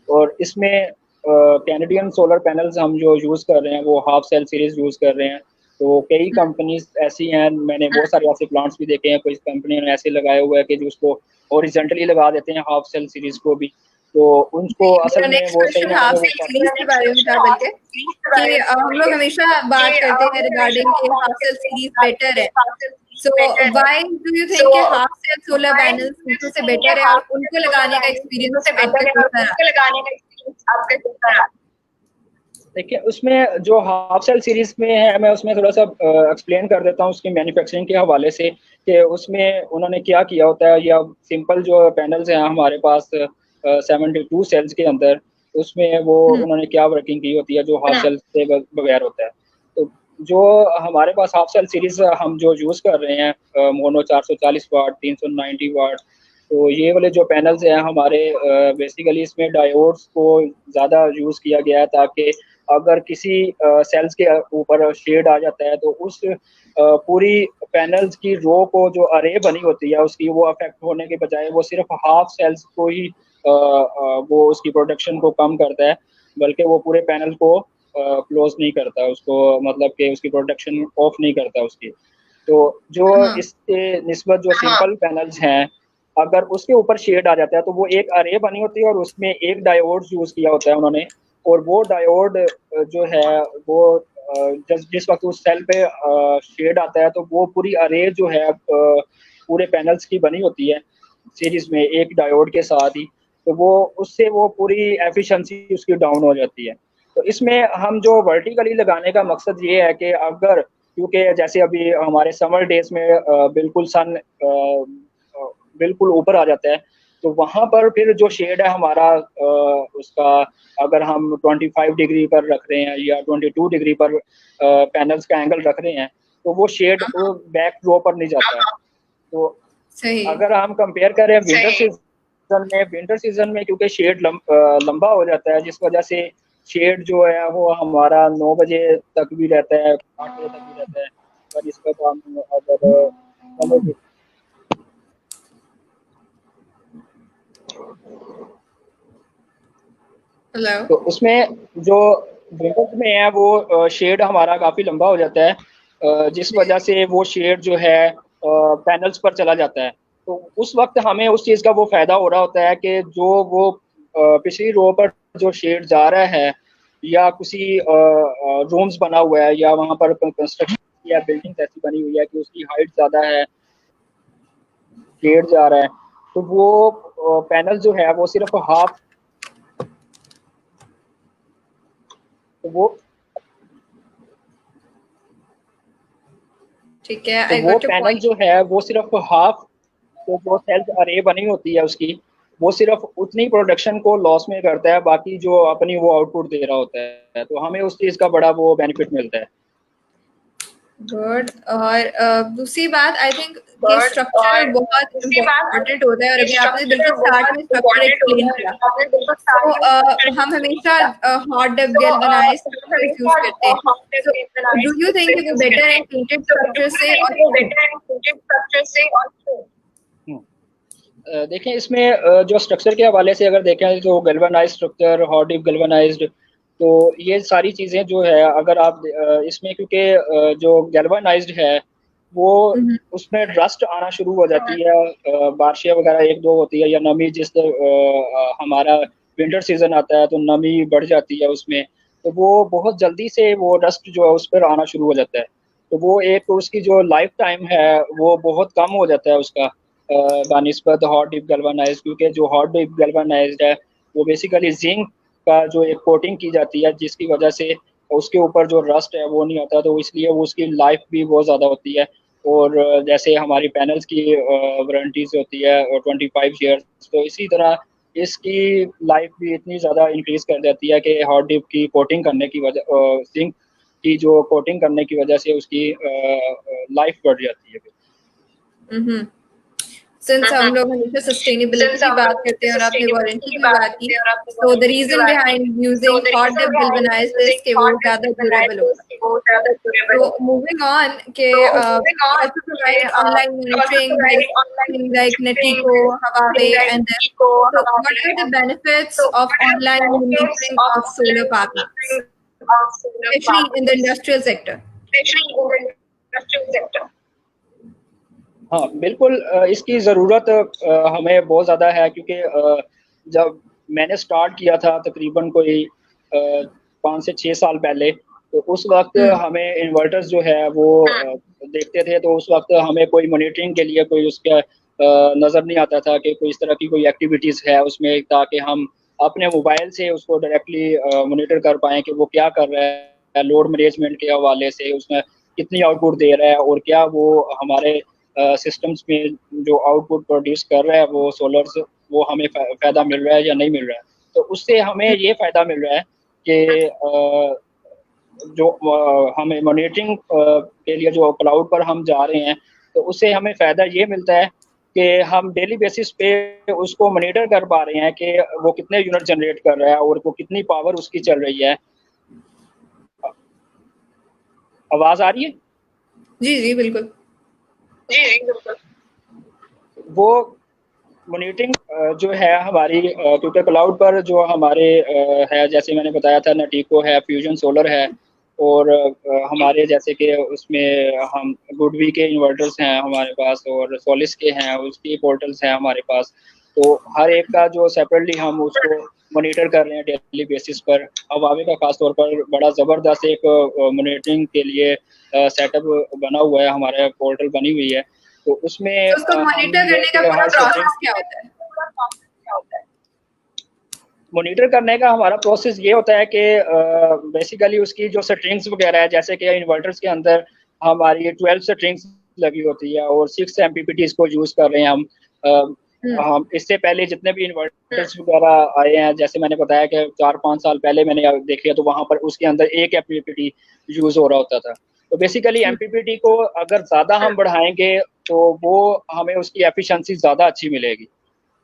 और इसमें कैनेडियन सोलर पैनल्स हम जो यूज़ कर रहे हैं वो हाफ सेल सीरीज़ यूज़ कर रहे हैं। तो कई कंपनीज़ ऐसी हैं, मैंने बहुत सारे ऐसे प्लांट्स भी देखे हैं, कुछ कंपनियों ने ऐसे लगाए हुए हैं कि जो उसको हॉरिज़ॉन्टली लगा देते हैं हाफ सेल सीरीज़ को भी, तो उनको असल में नेक्स्ट वो सही क्वेश्चन मायने हाफ में वो सेल सीरीज के बारे में था, बल्कि कि हम लोग हमेशा बात करते हैं रिगार्डिंग कि हाफ सेल सीरीज बेटर है। So why do you think कि हाफ सेल सोलर पैनल्स दूसरों से बेटर है, और उनको लगाने का एक्सपीरियंस आपका किस तरह? देखिए, उसमें जो हाफ सेल सीरीज़ में है, मैं उसमें थोड़ा-सा एक्सप्लेन कर देता हूँ उसकी मैन्युफैक्चरिंग के हवाले से, कि उसमें उन्होंने क्या किया होता है, या सिंपल जो पैनल्स हैं हमारे पास 72 सेल्स के अंदर, उसमें वो उन्होंने क्या वर्किंग की होती है जो हाफ सेल से बगैर होता है। तो जो हमारे पास हाफ सेल सीरीज़ हम जो यूज़ कर रहे हैं, मोनो 440 वाट, 390 वाट, तो ये वाले जो पैनल्स हैं हमारे बेसिकली इसमें डायोड्स को ज़्यादा यूज़ किया गया है, ताकि अगर किसी सेल्स के ऊपर शेड आ जाता है, तो उस पूरी पैनल्स की रो को जो अरे बनी होती है उसकी, वो अफेक्ट होने के बजाय वो सिर्फ हाफ सेल्स को ही वो उसकी प्रोडक्शन को कम करता है, बल्कि वो पूरे पैनल को क्लोज नहीं करता, उसको मतलब कि उसकी प्रोडक्शन ऑफ नहीं करता उसकी। तो जो इसके निस्बत जो सिंपल पैनल्स हैं, अगर उसके ऊपर शेड आ जाता है, तो वो एक अरे बनी होती है और उसमें एक डायोड यूज़ किया होता है उन्होंने, और वो डायोड जो है वो जिस वक़्त उस सेल पे शेड आता है, तो वो पूरी अरे जो है पूरे पैनल्स की बनी होती है सीरीज़ में एक डायोड के साथ ही, तो वो उससे वो पूरी एफिशिएंसी उसकी डाउन हो जाती है। तो इसमें हम जो वर्टिकली लगाने का मकसद ये है कि अगर, क्योंकि जैसे अभी हमारे समर डेज़ में बिल्कुल सन बिल्कुल ऊपर आ जाता है, तो वहाँ पर फिर जो शेड है हमारा उसका, अगर हम 25 डिग्री पर रख रहे हैं या 22 डिग्री पर पैनल्स का एंगल रख रहे हैं, तो वो शेड बैक रो पर नहीं जाता है। तो अगर हम कंपेयर करें विंटर सीजन में क्योंकि शेड लंबा हो जाता है, जिस वजह से शेड जो है वो हमारा 9 बजे तक भी रहता है, 8 बजे तक भी रहता है, और इस पर हम अगर समझ तो उसमें जो विंटर्स में है वो शेड हमारा काफ़ी लंबा हो जाता है, जिस वजह से वो शेड जो है पैनल्स पर चला जाता है। तो उस वक्त हमें उस चीज़ का वो फ़ायदा हो रहा होता है कि जो वो पिछली रो पर जो शेड जा रहा है, या किसी रूम्स बना हुआ है, या वहाँ पर कंस्ट्रक्शन या बिल्डिंग ऐसी बनी हुई है कि उसकी हाइट ज़्यादा है, शेड जा रहा है, तो वो पैनल जो है वो सिर्फ हाफ, तो वो ठीक है, तो वो पैनल जो है वो सिर्फ हाफ, तो जो सेल्फ अरे बनी होती है उसकी, वो सिर्फ उतनी प्रोडक्शन को लॉस में करता है, बाकी जो अपनी वो आउटपुट दे रहा होता है, तो हमें उस चीज़ का बड़ा वो बेनिफिट मिलता है। गुड। और दूसरी बात आई थिंक कि स्ट्रक्चर बहुत इम्पोर्टेंट होता है, और अभी आपने बिल्कुल स्टार्ट में स्ट्रक्चर एक्सप्लेन किया। तो हम हमेशा hot dip galvanised structures use करते हैं। सो डू यू थिंक वो बेटर है हीटेड स्ट्रक्चर से, और क्यों? देखें इसमें जो स्ट्रक्चर के हवाले से अगर देखें तो galvanised structure, hot dip galvanised, तो ये सारी चीज़ें जो है अगर आप इसमें, क्योंकि जो गैल्वेनाइज्ड है वो उसमें रस्ट आना शुरू हो जाती है, बारिशें वगैरह एक दो होती है या नमी, जिस हमारा विंटर सीजन आता है तो नमी बढ़ जाती है उसमें, तो वो बहुत जल्दी से वो रस्ट जो है उस पर आना शुरू हो जाता है। तो वो एक उसकी जो लाइफ टाइम है वो बहुत कम हो जाता है उसका बानिस्बत हॉट डिप गैल्वेनाइज्ड, क्योंकि जो हॉट डिप गैल्वेनाइज्ड है वो बेसिकली जिंक का जो एक कोटिंग की जाती है जिसकी वजह से उसके ऊपर जो रस्ट है वो नहीं होता, तो इसलिए वो उसकी लाइफ भी बहुत ज़्यादा होती है। और जैसे हमारी पैनल्स की वारंटीज होती है 25 ईयर्स, तो इसी तरह इसकी लाइफ भी इतनी ज़्यादा इंक्रीज़ कर देती है कि हॉट डिप की कोटिंग करने की वजह, जिंक की जो कोटिंग करने की वजह से उसकी लाइफ बढ़ जाती है। सिंस हम लोग हमेशा सस्टेनेबिलिटी की बात करते हैं और आपने वारंटी की बात की, तो the reason behind using hot dip galvanised is कि वो ज्यादा ड्यूरेबल होगा। तो मूविंग ऑन के also provide online monitoring like Netiko, Huawei, and then, so what are the benefits of online monitoring of solar power plants, especially in the industrial sector? हाँ बिल्कुल, इसकी ज़रूरत हमें बहुत ज़्यादा है, क्योंकि जब मैंने स्टार्ट किया था तकरीबन कोई 5 से 6 साल पहले, तो उस वक्त हमें इन्वर्टर्स जो है वो देखते थे, तो उस वक्त हमें कोई मॉनिटरिंग के लिए कोई उसका नज़र नहीं आता था कि कोई इस तरह की कोई एक्टिविटीज़ है उसमें, ताकि हम अपने मोबाइल से उसको डायरेक्टली मॉनिटर कर पाएँ कि वो क्या कर रहा है, लोड मैनेजमेंट के हवाले से उसमें कितनी आउटपुट दे रहा है, और क्या वो हमारे सिस्टम्स में जो आउटपुट प्रोड्यूस कर रहा है वो सोलर वो हमें फ़ायदा मिल रहा है या नहीं मिल रहा है। तो उससे हमें ये फ़ायदा मिल रहा है कि जो हमें मॉनिटरिंग के लिए जो क्लाउड पर हम जा रहे हैं, तो उससे हमें फ़ायदा ये मिलता है कि हम डेली बेसिस पे उसको मॉनिटर कर पा रहे हैं कि वो कितने यूनिट जनरेट कर रहा है और वो कितनी पावर उसकी चल रही है। आवाज़ आ रही है? जी जी बिल्कुल। वो मॉनिटरिंग जो है हमारी, क्योंकि क्लाउड पर जो हमारे है, जैसे मैंने बताया था नेटिको है, फ्यूजन सोलर है, और हमारे जैसे कि उसमें हम गुडवी के इन्वर्टर्स हैं हमारे पास, और सोलिस के हैं, उसकी पोर्टल्स हैं हमारे पास। तो हर एक का जो सेपरेटली हम उसको मॉनिटर कर रहे हैं डेली बेसिस पर। हवावे का खास तौर पर बड़ा ज़बरदस्त एक मॉनिटरिंग के लिए सेटअप बना हुआ है, हमारे पोर्टल बनी हुई है, तो उसमें तो उसको मॉनिटर करने का पूरा प्रोसेस क्या होता है? मॉनिटर करने का हमारा प्रोसेस ये होता है कि बेसिकली उसकी जो सेटिंग्स वगैरह है, जैसे कि इन्वर्टर्स के अंदर हमारी 12 सेटिंग्स लगी होती है और 6 MPPTs को यूज़ कर रहे हैं हम इससे पहले जितने भी इन्वर्टर्स वगैरह आए हैं, जैसे मैंने बताया कि 4-5 साल पहले मैंने देखे, तो वहाँ पर उसके अंदर 1 MPPT यूज़ हो रहा होता था। तो बेसिकली MPPT को अगर ज़्यादा हम बढ़ाएंगे तो वो हमें उसकी एफिशिएंसी ज़्यादा अच्छी मिलेगी।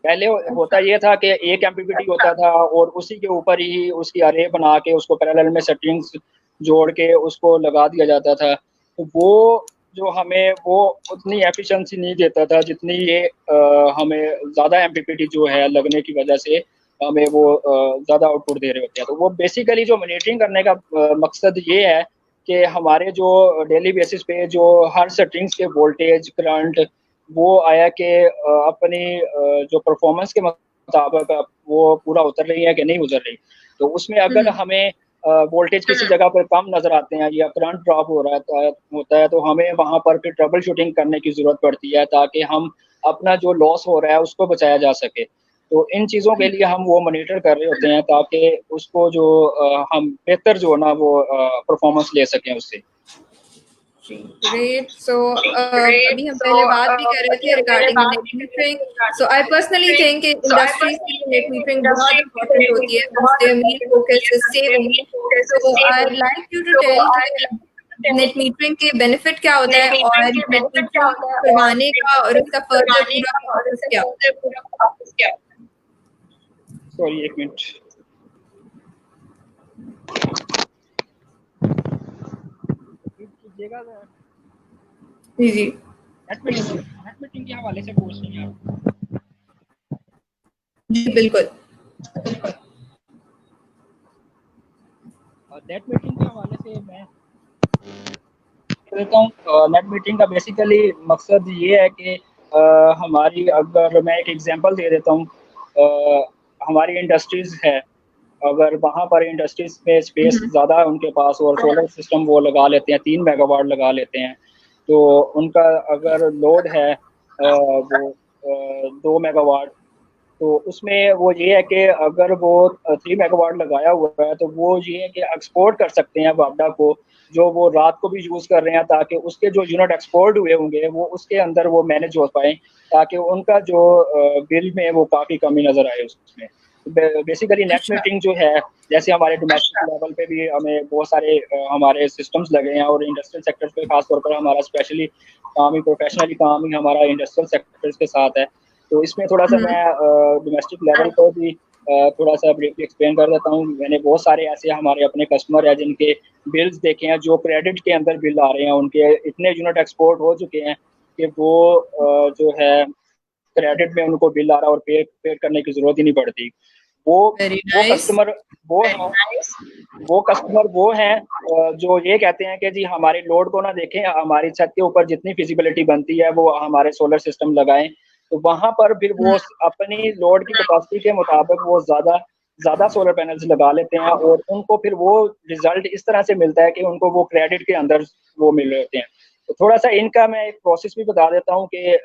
पहले होता ये था कि 1 MPPT होता था और उसी के ऊपर ही उसकी अरे बना के उसको पैरेलल में सेटिंग्स जोड़ के उसको लगा दिया जाता था, तो वो जो हमें वो उतनी एफिशिएंसी नहीं देता था जितनी ये हमें ज़्यादा MPPT जो है लगने की वजह से हमें वो ज़्यादा आउटपुट दे रहे होते हैं। तो वो बेसिकली जो मॉनिटरिंग करने का मकसद ये है कि हमारे जो डेली बेसिस पे जो हर सेटिंग्स के वोल्टेज, करंट वो आया कि अपनी जो परफॉर्मेंस के मुताबिक वो पूरा उतर रही है कि नहीं उतर रही। तो उसमें अगर हमें वोल्टेज किसी जगह पर कम नज़र आते हैं या करंट ड्रॉप हो रहा होता है, तो हमें वहाँ पर फिर ट्रबल शूटिंग करने की ज़रूरत पड़ती है, ताकि हम अपना जो लॉस हो रहा है उसको बचाया जा सके। तो इन चीज़ों के लिए हम वो मॉनिटर कर रहे होते हैं, ताकि उसको जो हम बेहतर जो ना वो परफॉर्मेंस ले सकें उससे। Great. So अभी हम पहले बात भी कर रहे थे regarding net metering. So I personally think industries के लिए net metering बहुत important होती है. Their main focus is saving. So I'd like you to tell net metering के बेनिफिट क्या होता है और नेट मीटरिंग करवाने का और उसका फर्दर पूरा प्रोसेस क्या होता है? सॉरी, एक मिनट। कीजिएगा जी जी नेट मीटिंग के हवाले से पूछ रही हैं जी बिल्कुल। नेट मीटिंग के हवाले से मैं देता हूँ। नेट मीटिंग का बेसिकली मकसद ये है कि हमारी, अगर मैं एक एग्जांपल दे देता हूँ, हमारी इंडस्ट्रीज़ है, अगर वहाँ पर इंडस्ट्रीज में स्पेस ज़्यादा है उनके पास और सोलर सिस्टम वो लगा लेते हैं, 3 मेगावाट लगा लेते हैं, तो उनका अगर लोड है वो 2 मेगावाट, तो उसमें वो ये है कि अगर वो 3 मेगावाट लगाया हुआ है तो वो ये है कि एक्सपोर्ट कर सकते हैं वापडा को, जो वो रात को भी यूज़ कर रहे हैं, ताकि उसके जो यूनिट एक्सपोर्ट हुए होंगे वो उसके अंदर वो मैनेज हो पाएँ, ताकि उनका जो बिल में वो काफ़ी कमी नज़र आए उसमें। बेसिकली नेट मीटिंग जो है, जैसे हमारे डोमेस्टिक लेवल पे भी हमें बहुत सारे हमारे सिस्टम्स लगे हैं, और इंडस्ट्रियल सेक्टर्स पे खास तौर पर हमारा स्पेशली काम ही, प्रोफेशनली काम ही हमारा इंडस्ट्रियल सेक्टर्स के साथ है। तो इसमें थोड़ा सा मैं डोमेस्टिक लेवल को भी थोड़ा सा ब्रीफली एक्सप्लेन कर देता हूँ। मैंने बहुत सारे ऐसे हमारे अपने कस्टमर हैं जिनके बिल्स देखे हैं, जो क्रेडिट के अंदर बिल आ रहे हैं, उनके इतने यूनिट एक्सपोर्ट हो चुके हैं कि वो जो है क्रेडिट में उनको बिल आ रहा है और पे करने की ज़रूरत ही नहीं पड़ती। वो वेरी वो नाइस। कस्टमर वो हैं वो कस्टमर वो हैं जो ये कहते हैं कि जी हमारे लोड को ना देखें, हमारी छत के ऊपर जितनी फिजिबिलिटी बनती है वो हमारे सोलर सिस्टम लगाएं। तो वहाँ पर फिर वो अपनी लोड की कैपेसिटी के मुताबिक वो ज़्यादा सोलर पैनल्स लगा लेते हैं, और उनको फिर वो रिजल्ट इस तरह से मिलता है कि उनको वो क्रेडिट के अंदर वो मिल रहे होते हैं। तो थोड़ा सा इनका मैं एक प्रोसेस भी बता देता हूँ कि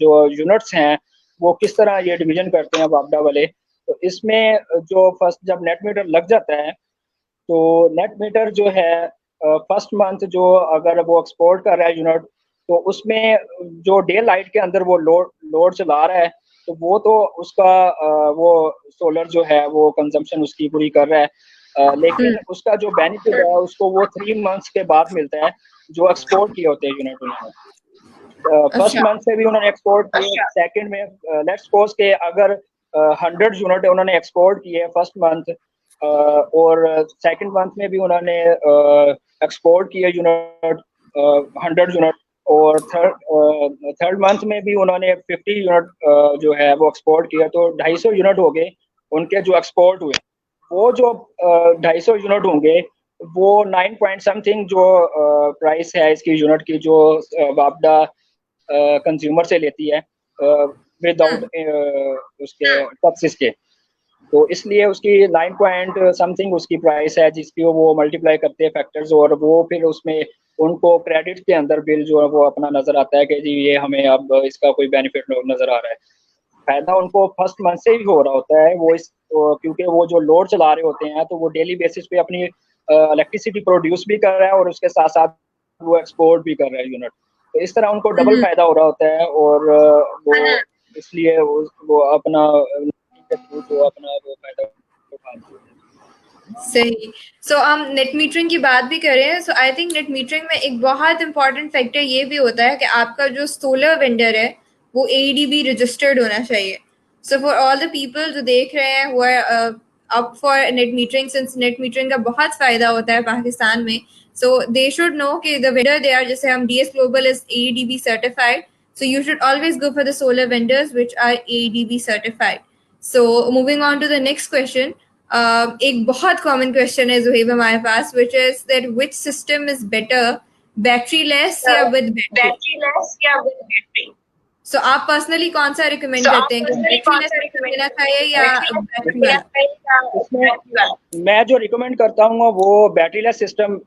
जो यूनिट्स हैं वो किस तरह ये डिवीजन करते हैं वापडा वाले। तो इसमें जो फर्स्ट जब नेट मीटर लग जाता है, तो नेट मीटर जो है फर्स्ट मंथ जो अगर वो एक्सपोर्ट कर रहा है यूनिट, तो उसमें जो डे लाइट के अंदर वो लोड चला रहा है, तो वो तो उसका वो सोलर जो है वो कंजम्पशन उसकी पूरी कर रहा है, लेकिन उसका जो बेनिफिट है उसको वो 3 मंथ्स के बाद मिलता है, जो एक्सपोर्ट किए होते हैं यूनिट उन्होंने। फर्स्ट मंथ से भी उन्होंने एक्सपोर्ट किए, सेकंड में लेट्स सपोज के अगर 100 यूनिट उन्होंने एक्सपोर्ट किए फर्स्ट मंथ, और सेकंड मंथ में भी उन्होंने एक्सपोर्ट किए यूनिट 100 यूनिट, और थर्ड मंथ में भी उन्होंने 50 यूनिट जो है वो एक्सपोर्ट किया, तो 250 यूनिट हो गए उनके जो एक्सपोर्ट हुए। वो जो 250 यूनिट होंगे वो 9 पॉइंट समथिंग जो प्राइस है इसकी यूनिट की, जो वापडा कंज्यूमर से लेती है विदाउट उसके टैक्सेस के, तो इसलिए उसकी 9 पॉइंट समथिंग उसकी प्राइस है, जिसकी वो मल्टीप्लाई करते हैं फैक्टर्स, और वो फिर उसमें उनको क्रेडिट के अंदर बिल जो है वो अपना नज़र आता है कि जी ये हमें अब इसका कोई बेनिफिट नज़र आ रहा है। फायदा उनको फर्स्ट मंथ से ही हो रहा होता है, वो इस क्योंकि वो जो लोड चला रहे होते हैं तो वो डेली बेसिस पे अपनी इलेक्ट्रिसिटी प्रोड्यूस भी कर रहा है और उसके साथ साथ वो एक्सपोर्ट भी कर रहा है यूनिट, तो इस तरह उनको डबल फायदा हो रहा होता है, और वो इसलिए वो अपना के थ्रू जो अपना वो फायदा उठाते हैं। सही। सो हम नेट मीटरिंग की बात भी कर रहे हैं, सो आई थिंक नेट मीटरिंग में एक बहुत इंपॉर्टेंट फैक्टर ये भी होता है कि आपका जो सोलर वेंडर है वो ADB रजिस्टर्ड होना चाहिए। So for all the people जो देख रहे हैं वो up for net metering, since net metering का बहुत फायदा होता है पाकिस्तान में, so they should know कि the vendor they are, जैसे हम DS Global is ADB certified, so you should always go for the solar vendors which are ADB certified. So moving on to the next question, एक बहुत common question है ज़ुहैब हमारे पास, which is that which system is better, battery less या with battery? So आप personally कौन सा recommend करते हैं, बैटरी लेस लेना चाहिए या बैटरी वाला? मैं जो रिकमेंड करता हूँ वो बैटरी लेस सिस्टम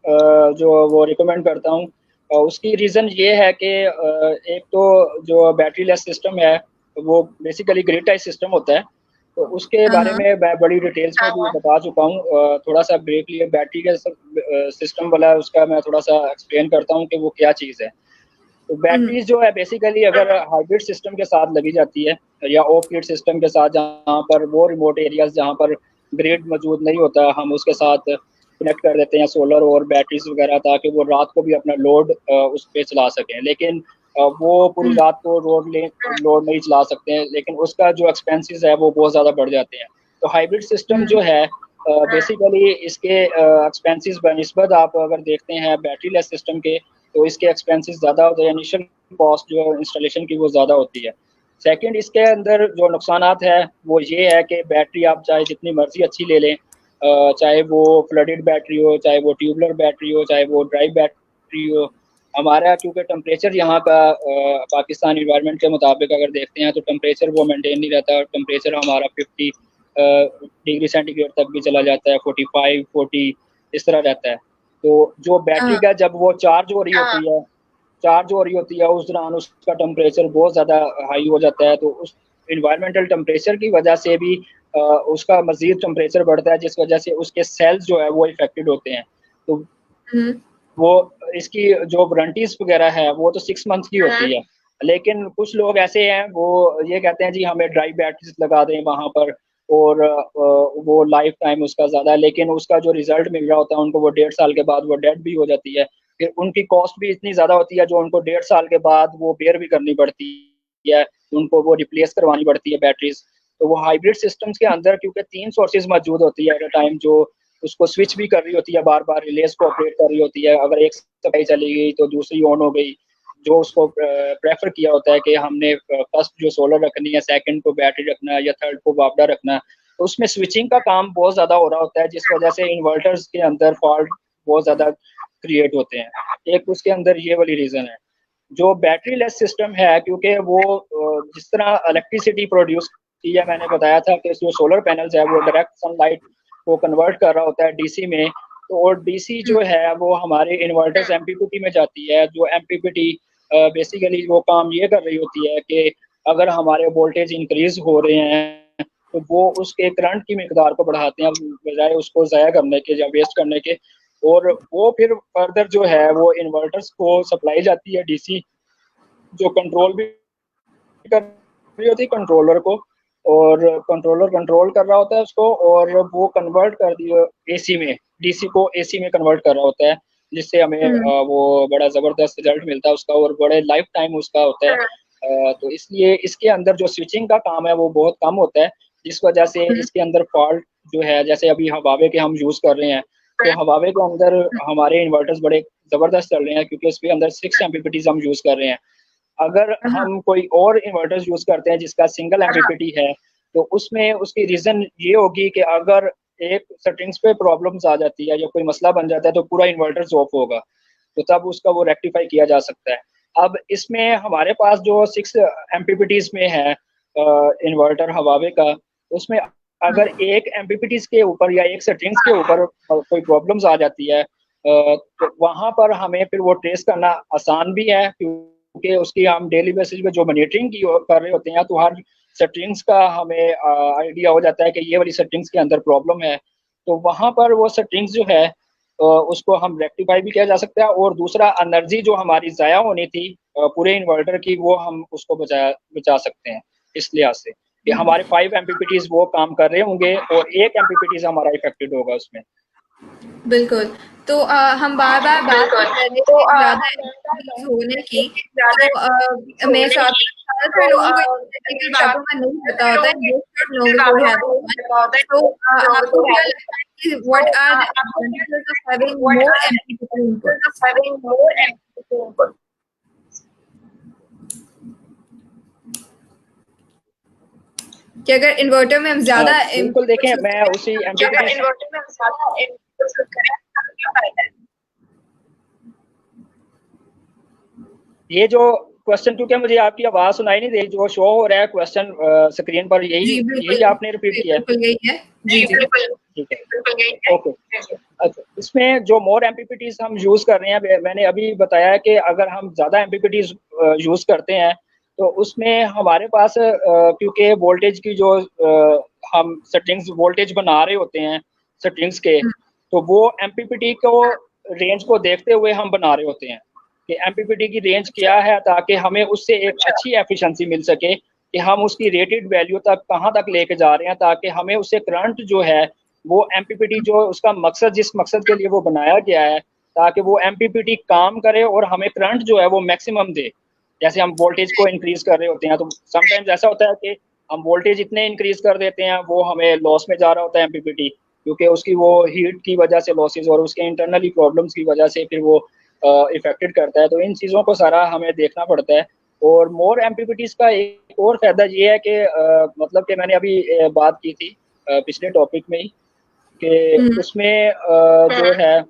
जो वो रिकमेंड करता हूँ। उसकी रीज़न ये है कि एक तो जो बैटरी लेस सिस्टम है वो बेसिकली ग्रिड टाइप सिस्टम होता है, तो उसके बारे में मैं बड़ी डिटेल्स में भी बता चुका हूँ। थोड़ा सा ब्रीफली बैटरी का सिस्टम वाला उसका मैं थोड़ा सा एक्सप्लेन करता हूँ कि वो क्या चीज़ है। तो बैटरीज जो है बेसिकली अगर हाइब्रिड सिस्टम के साथ लगी जाती है या ऑफ ग्रिड सिस्टम के साथ, जहाँ पर वो रिमोट एरियाज जहाँ पर ग्रिड मौजूद नहीं होता, हम उसके साथ कनेक्ट कर देते हैं सोलर और बैटरीज वगैरह, ताकि वो रात को भी अपना लोड उस पर चला सकें। लेकिन वो पूरी रात को लोड नहीं चला सकते हैं, लेकिन उसका जो एक्सपेंसेस है वो बहुत ज़्यादा बढ़ जाते हैं। तो हाइब्रिड सिस्टम जो है बेसिकली इसके एक्सपेंसेस बनिस्बत आप अगर देखते हैं बैटरी लेस सिस्टम के, तो इसके एक्सपेंसेस ज़्यादा होते हैं, इनिशियल कॉस्ट जो इंस्टॉलेशन की वो ज़्यादा होती है। सेकंड, इसके अंदर जो नुकसानात है वो ये है कि बैटरी आप चाहे जितनी मर्जी अच्छी ले लें, चाहे वो फ्लडेड बैटरी हो, चाहे वो ट्यूबलर बैटरी हो, चाहे वो ड्राई बैटरी हो, हमारा क्योंकि टेम्परेचर यहाँ का पाकिस्तान इन्वायरमेंट के मुताबिक अगर देखते हैं तो टेम्परेचर वो मेंटेन नहीं रहता। टेम्परेचर हमारा 50 डिग्री सेंटीग्रेड तक भी चला जाता है, 45 40 इस तरह रहता है। तो जो बैटरी का जब वो चार्ज हो रही होती है उस दौरान उसका टेम्परेचर बहुत ज़्यादा हाई हो जाता है। तो उस इन्वायरमेंटल टेम्परेचर की वजह से भी उसका मज़ीद टेम्परेचर बढ़ता है, जिस वजह से उसके सेल्स जो है वो इफेक्टेड होते हैं। तो वो इसकी जो वारंटीज वगैरह है वो तो 6 मंथ की होती है, लेकिन कुछ लोग ऐसे हैं वो ये कहते हैं जी हमें ड्राई बैटरीज लगा दें वहाँ पर, और वो लाइफ टाइम उसका ज़्यादा, लेकिन उसका जो रिजल्ट मिल रहा होता है उनको वो 1.5 साल के बाद वो डेड भी हो जाती है। फिर उनकी कॉस्ट भी इतनी ज़्यादा होती है जो उनको 1.5 साल के बाद वो बेयर भी करनी पड़ती है, उनको वो रिप्लेस करवानी पड़ती है बैटरीज। तो वो हाइब्रिड सिस्टम्स के अंदर क्योंकि 3 सोर्सेज मौजूद होती है एट अ टाइम, जो उसको स्विच भी कर रही होती है, बार बार रिलेज को ऑपरेट कर रही होती है। अगर एक सप्लाई चली गई तो दूसरी ऑन हो गई। जो उसको प्रेफर किया होता है कि हमने फर्स्ट जो सोलर रखनी है, सेकंड को बैटरी रखना है, या थर्ड को वापडा रखना है, तो उसमें स्विचिंग का काम बहुत ज़्यादा हो रहा होता है, जिस वजह से इन्वर्टर्स के अंदर फॉल्ट बहुत ज़्यादा क्रिएट होते हैं। एक उसके अंदर ये वाली रीज़न है। जो बैटरी लेस सिस्टम है, क्योंकि वो जिस तरह इलेक्ट्रिसिटी प्रोड्यूस की है, मैंने बताया था कि जो सोलर पैनल्स है वो डायरेक्ट सनलाइट को कन्वर्ट कर रहा होता है डीसी में। तो और डीसी जो है वो हमारे इन्वर्टर्स एमपीपीटी में जाती है। जो एमपीपीटी बेसिकली वो काम ये कर रही होती है कि अगर हमारे वोल्टेज इंक्रीज हो रहे हैं तो वो उसके करंट की मिकदार को बढ़ाते हैं बजाय उसको ज़ाया करने के या वेस्ट करने के। और वो फिर फर्दर जो है वो इन्वर्टर्स को सप्लाई जाती है डीसी, जो कंट्रोल भी कर रही होती है कंट्रोलर को, और कंट्रोलर कंट्रोल कर रहा होता है उसको, और वो कन्वर्ट कर दिया एसी में, डीसी को एसी में कन्वर्ट कर रहा होता है, जिससे हमें वो बड़ा ज़बरदस्त रिजल्ट मिलता है उसका, और बड़े लाइफ टाइम उसका होता है। तो इसलिए इसके अंदर जो स्विचिंग का काम है वो बहुत कम होता है, जिस वजह से इसके अंदर फॉल्ट जो है, जैसे अभी हवावे के हम यूज़ कर रहे हैं, तो हवावे के अंदर हमारे इन्वर्टर्स बड़े ज़बरदस्त चल रहे हैं, क्योंकि उसके अंदर 6 एमपीपीटीज हम यूज़ कर रहे हैं। अगर हम कोई और इन्वर्टर्स यूज़ करते हैं जिसका सिंगल एमपीपीटी है, तो उसमें उसकी रीज़न ये होगी कि अगर एक सेटिंग्स पे प्रॉब्लम्स आ जाती है या कोई मसला बन जाता है तो पूरा इन्वर्टर ऑफ होगा, तो तब उसका वो रेक्टिफाई किया जा सकता है। अब इसमें हमारे पास जो 6 एमपीपीटीज में है इन्वर्टर हवावे का, उसमें अगर एक एमपीपीटीज के ऊपर या एक सेटिंग्स के ऊपर कोई प्रॉब्लम्स आ जाती है, तो वहाँ पर हमें फिर वो ट्रेस करना आसान भी है, क्योंकि उसकी हम डेली बेसिस पे जो मॉनिटरिंग की कर रहे होते हैं, तो हर सेटिंग्स का हमें आइडिया हो जाता है कि ये वाली सेटिंग्स के अंदर प्रॉब्लम है। तो वहाँ पर वो सेटिंग्स जो है उसको हम रेक्टिफाई भी किया जा सकता है। और दूसरा, एनर्जी जो हमारी ज़ाया होनी थी पूरे इन्वर्टर की, वो हम उसको बचा सकते हैं, इस लिहाज से कि हमारे 5 एमपीपीटीज वो काम कर रहे होंगे और 1 एमपीपीटीज हमारा इफेक्टेड होगा उसमें। बिल्कुल। तो हम बार-बार बात कर रहे थे ज़्यादा एक्टिविटीज़ होने की, तो मैं चाहती हूँ ज़्यादातर लोगों को टेक्निकल बातों का नहीं पता होता है, मोस्ट लोगों को है तो आपको क्या लगता है कि what are the advantages of having more MPPT input? कि अगर इन्वर्टर में हम ज़्यादा बिल्कुल देखें, मैं उसी एमपीपीटी ये जो क्वेश्चन, क्योंकि मुझे आपकी आवाज़ सुनाई नहीं दे, जो शो हो रहा है क्वेश्चन स्क्रीन पर, यही आपने रिपीट किया है? यही है जी जी, ठीक है, ओके। अच्छा, इसमें जो मोर एमपीपीटीज हम यूज़ कर रहे हैं, मैंने अभी बताया कि अगर हम ज़्यादा एमपीपीटीज यूज़ करते हैं तो उसमें हमारे पास क्योंकि वोल्टेज की जो हम सेटिंग्स वोल्टेज बना रहे होते हैं सेटिंग्स के, तो वो एमपीपीटी को रेंज को देखते हुए हम बना रहे होते हैं कि एमपीपीटी की रेंज क्या है, ताकि हमें उससे एक अच्छी एफिशिएंसी मिल सके कि हम उसकी रेटेड वैल्यू तक कहाँ तक लेके जा रहे हैं, ताकि हमें उससे करंट जो है वो एमपीपीटी जो उसका मकसद, जिस मकसद के लिए वो बनाया गया है, ताकि वो एमपीपीटी काम करे और हमें करंट जो है वो मैक्सिमम दे। जैसे हम वोल्टेज को इंक्रीज कर रहे होते हैं, तो समटाइम्स ऐसा होता है कि हम वोल्टेज इतने इंक्रीज कर देते हैं, वो हमें लॉस में जा रहा होता है एमपीपीटी, क्योंकि उसकी वो हीट की वजह से लॉसेज और उसके इंटरनली प्रॉब्लम्स की वजह से फिर वो इफेक्टेड करता है। तो इन चीज़ों को सारा हमें देखना पड़ता है। और मोर एमपीपीटीज का एक और फायदा ये है कि मतलब कि मैंने अभी बात की थी पिछले टॉपिक में ही, कि उसमें जो है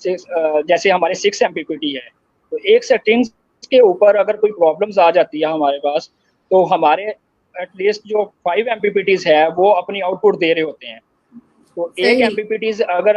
जैसे हमारे 6 एमपीपीटी है, तो एक सेटिंग्स के ऊपर अगर कोई प्रॉब्लम्स आ जाती है हमारे पास, तो हमारे एटलीस्ट जो 5 एमपीपीटीज है वो अपनी आउटपुट दे रहे होते हैं। तो एक एमपीपीटीज अगर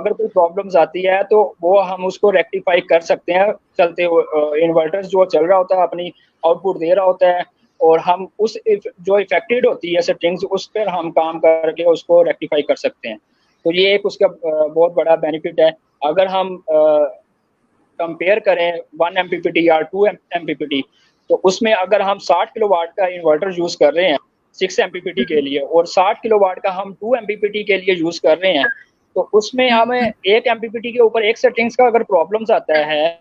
कोई प्रॉब्लम्स आती है तो वो हम उसको रेक्टिफाई कर सकते हैं चलते हुए। इन्वर्टर्स जो चल रहा होता है अपनी आउटपुट दे रहा होता है, और हम उस जो इफेक्टेड होती है सेटिंग्स, उस पर हम काम करके उसको रेक्टिफाई कर सकते हैं। तो ये एक उसका बहुत बड़ा बेनिफिट है। अगर हम कंपेयर करें 1 एमपीपीटी या 2 एमपीपीटी, तो उसमें अगर हम 60 किलोवाट का इन्वर्टर यूज कर रहे हैं 6 एमपीपीटी के लिए, और 60 किलोवाट का हम 2 एमपीपीटी के लिए यूज कर रहे हैं, तो उसमें हमें 1 एमपीपीटी के ऊपर एक सेटिंग्स का अगर प्रॉब्लम्स आता है,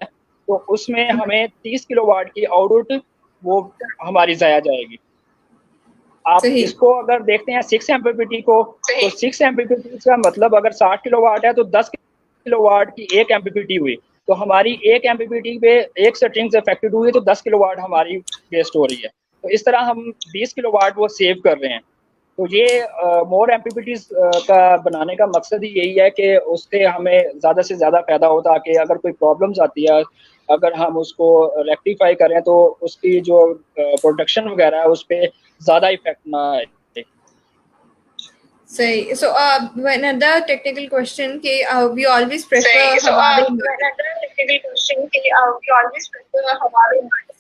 तो उसमें हमें 30 किलोवाट की आउटपुट वो हमारी जाया जाएगी। आप इसको अगर देखते हैं 6 एमपीपीटी को, तो 6 एमपीपीटी का मतलब अगर 60 किलोवाट है तो 10 किलोवाट की 1 एमपीपीटी हुई, तो हमारी 1 एमपीपीटी पे एक सेटिंग्स अफेक्टेड हुई तो 10 किलोवाट हमारी वेस्ट हो रही है। तो इस तरह हम 20 किलोवाट वो सेव कर रहे हैं। तो ये मोर एमपीपीटीज का बनाने का मकसद ही यही है कि उससे हमें ज़्यादा से ज़्यादा फायदा हो, ताकि अगर कोई प्रॉब्लम्स आती है, अगर हम उसको रेक्टिफाई करें तो उसकी जो प्रोडक्शन वगैरह है उस पर ज़्यादा इफेक्ट ना आए। सही। So another technical question कि we always prefer हवावे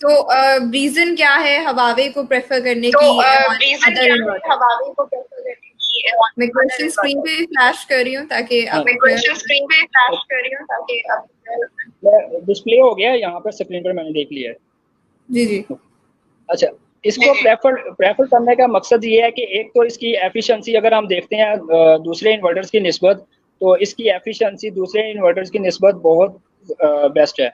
तो रीजन क्या है हवावे को प्रेफर करने की? मैं क्वेश्चन स्क्रीन पे फ्लैश कर रही हूँ ताकि डिस्प्ले हो गया यहाँ पर स्क्रीन पर, मैंने देख लिया है। जी जी। अच्छा, इसको प्रेफर करने का मकसद ये है कि एक तो इसकी एफिशिएंसी अगर हम देखते हैं दूसरे इन्वर्टर्स की निस्बत, तो इसकी एफिशिएंसी दूसरे इन्वर्टर्स की निस्बत बहुत बेस्ट है।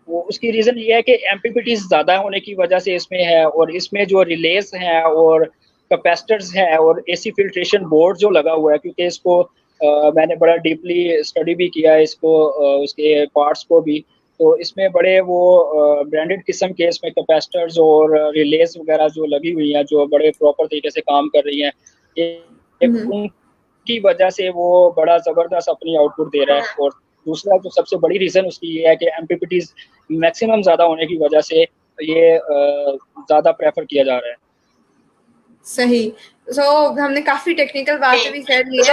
वो उसकी रीज़न ये है कि एमपीपीटी ज़्यादा होने की वजह से इसमें है, और इसमें जो रिलेस हैं और कैपेसिटर्स हैं और एसी फिल्ट्रेशन बोर्ड जो लगा हुआ है, क्योंकि इसको मैंने बड़ा डीपली स्टडी भी किया है इसको, उसके पार्ट्स को भी। तो इसमें बड़े वो ब्रांडेड किस्म के इसमें कैपेसिटर्स और रिलेस वगैरह जो लगी हुई हैं, जो बड़े प्रॉपर तरीके से काम कर रही हैं, उनकी वजह से वो बड़ा ज़बरदस्त अपनी आउटपुट दे रहा है। और दूसरा जो सबसे बड़ी रीज़न उसकी ये है कि एमपीपीटीज मैक्सिमम ज़्यादा होने की वजह से ये ज़्यादा प्रेफर किया जा रहा है। सही। हमने काफी टेक्निकल बातें भी कर ली है। तो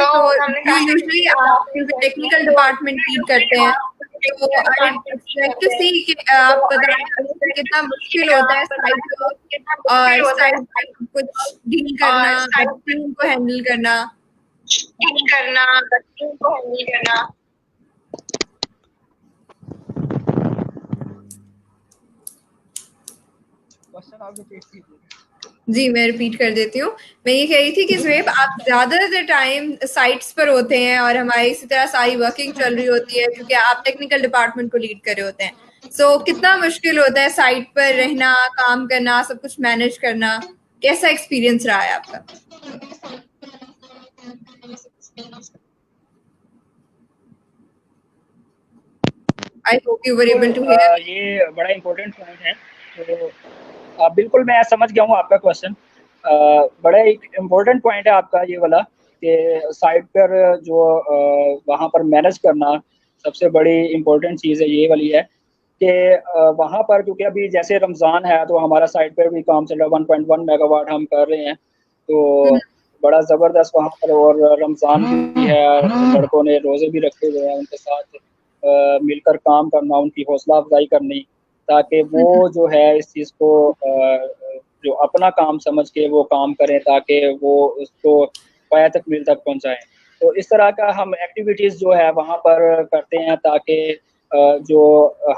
यूजुअली आप टेक्निकल डिपार्टमेंट लीड करते हैं, तो आई लाइक टू सी कि आप बताएं कितना मुश्किल होता है साइट और साइट कुछ डील करना, टीम को हैंडल करना। जी, मैं रिपीट कर देती हूँ। मैं ये कह रही थी कि ज़ुहैब, आप ज़्यादातर टाइम साइट्स पर होते हैं और हमारी इसी तरह सारी वर्किंग चल रही होती है, क्योंकि आप टेक्निकल डिपार्टमेंट को लीड कर रहे होते हैं। कितना मुश्किल होता है साइट पर रहना, काम करना, सब कुछ मैनेज करना? कैसा एक्सपीरियंस रहा है आपका? I hope you were able to hear. ये बड़ा इम्पोर्टेंट पॉइंट है। तो बिल्कुल मैं समझ गया हूँ आपका क्वेश्चन। बड़ा एक इम्पोर्टेंट पॉइंट है आपका ये वाला, कि साइट पर जो वहाँ पर मैनेज करना सबसे बड़ी इम्पोर्टेंट चीज़ है ये वाली है, कि वहाँ पर क्योंकि अभी जैसे रमज़ान है तो हमारा साइट पर भी काम चल रहा है, 1.1 मेगावाट हम कर रहे हैं, तो बड़ा ज़बरदस्त वहाँ पर। और रमज़ान भी है, लड़कों ने रोज़े भी रखे हुए हैं, उनके साथ मिलकर काम करना, उनकी हौसला अफजाई करनी, ताकि वो जो है इस चीज़ को जो अपना काम समझ के वो काम करें, ताकि वो उसको पाया तकमील तक पहुँचाएँ। तो इस तरह का हम एक्टिविटीज़ जो है वहाँ पर करते हैं, ताकि जो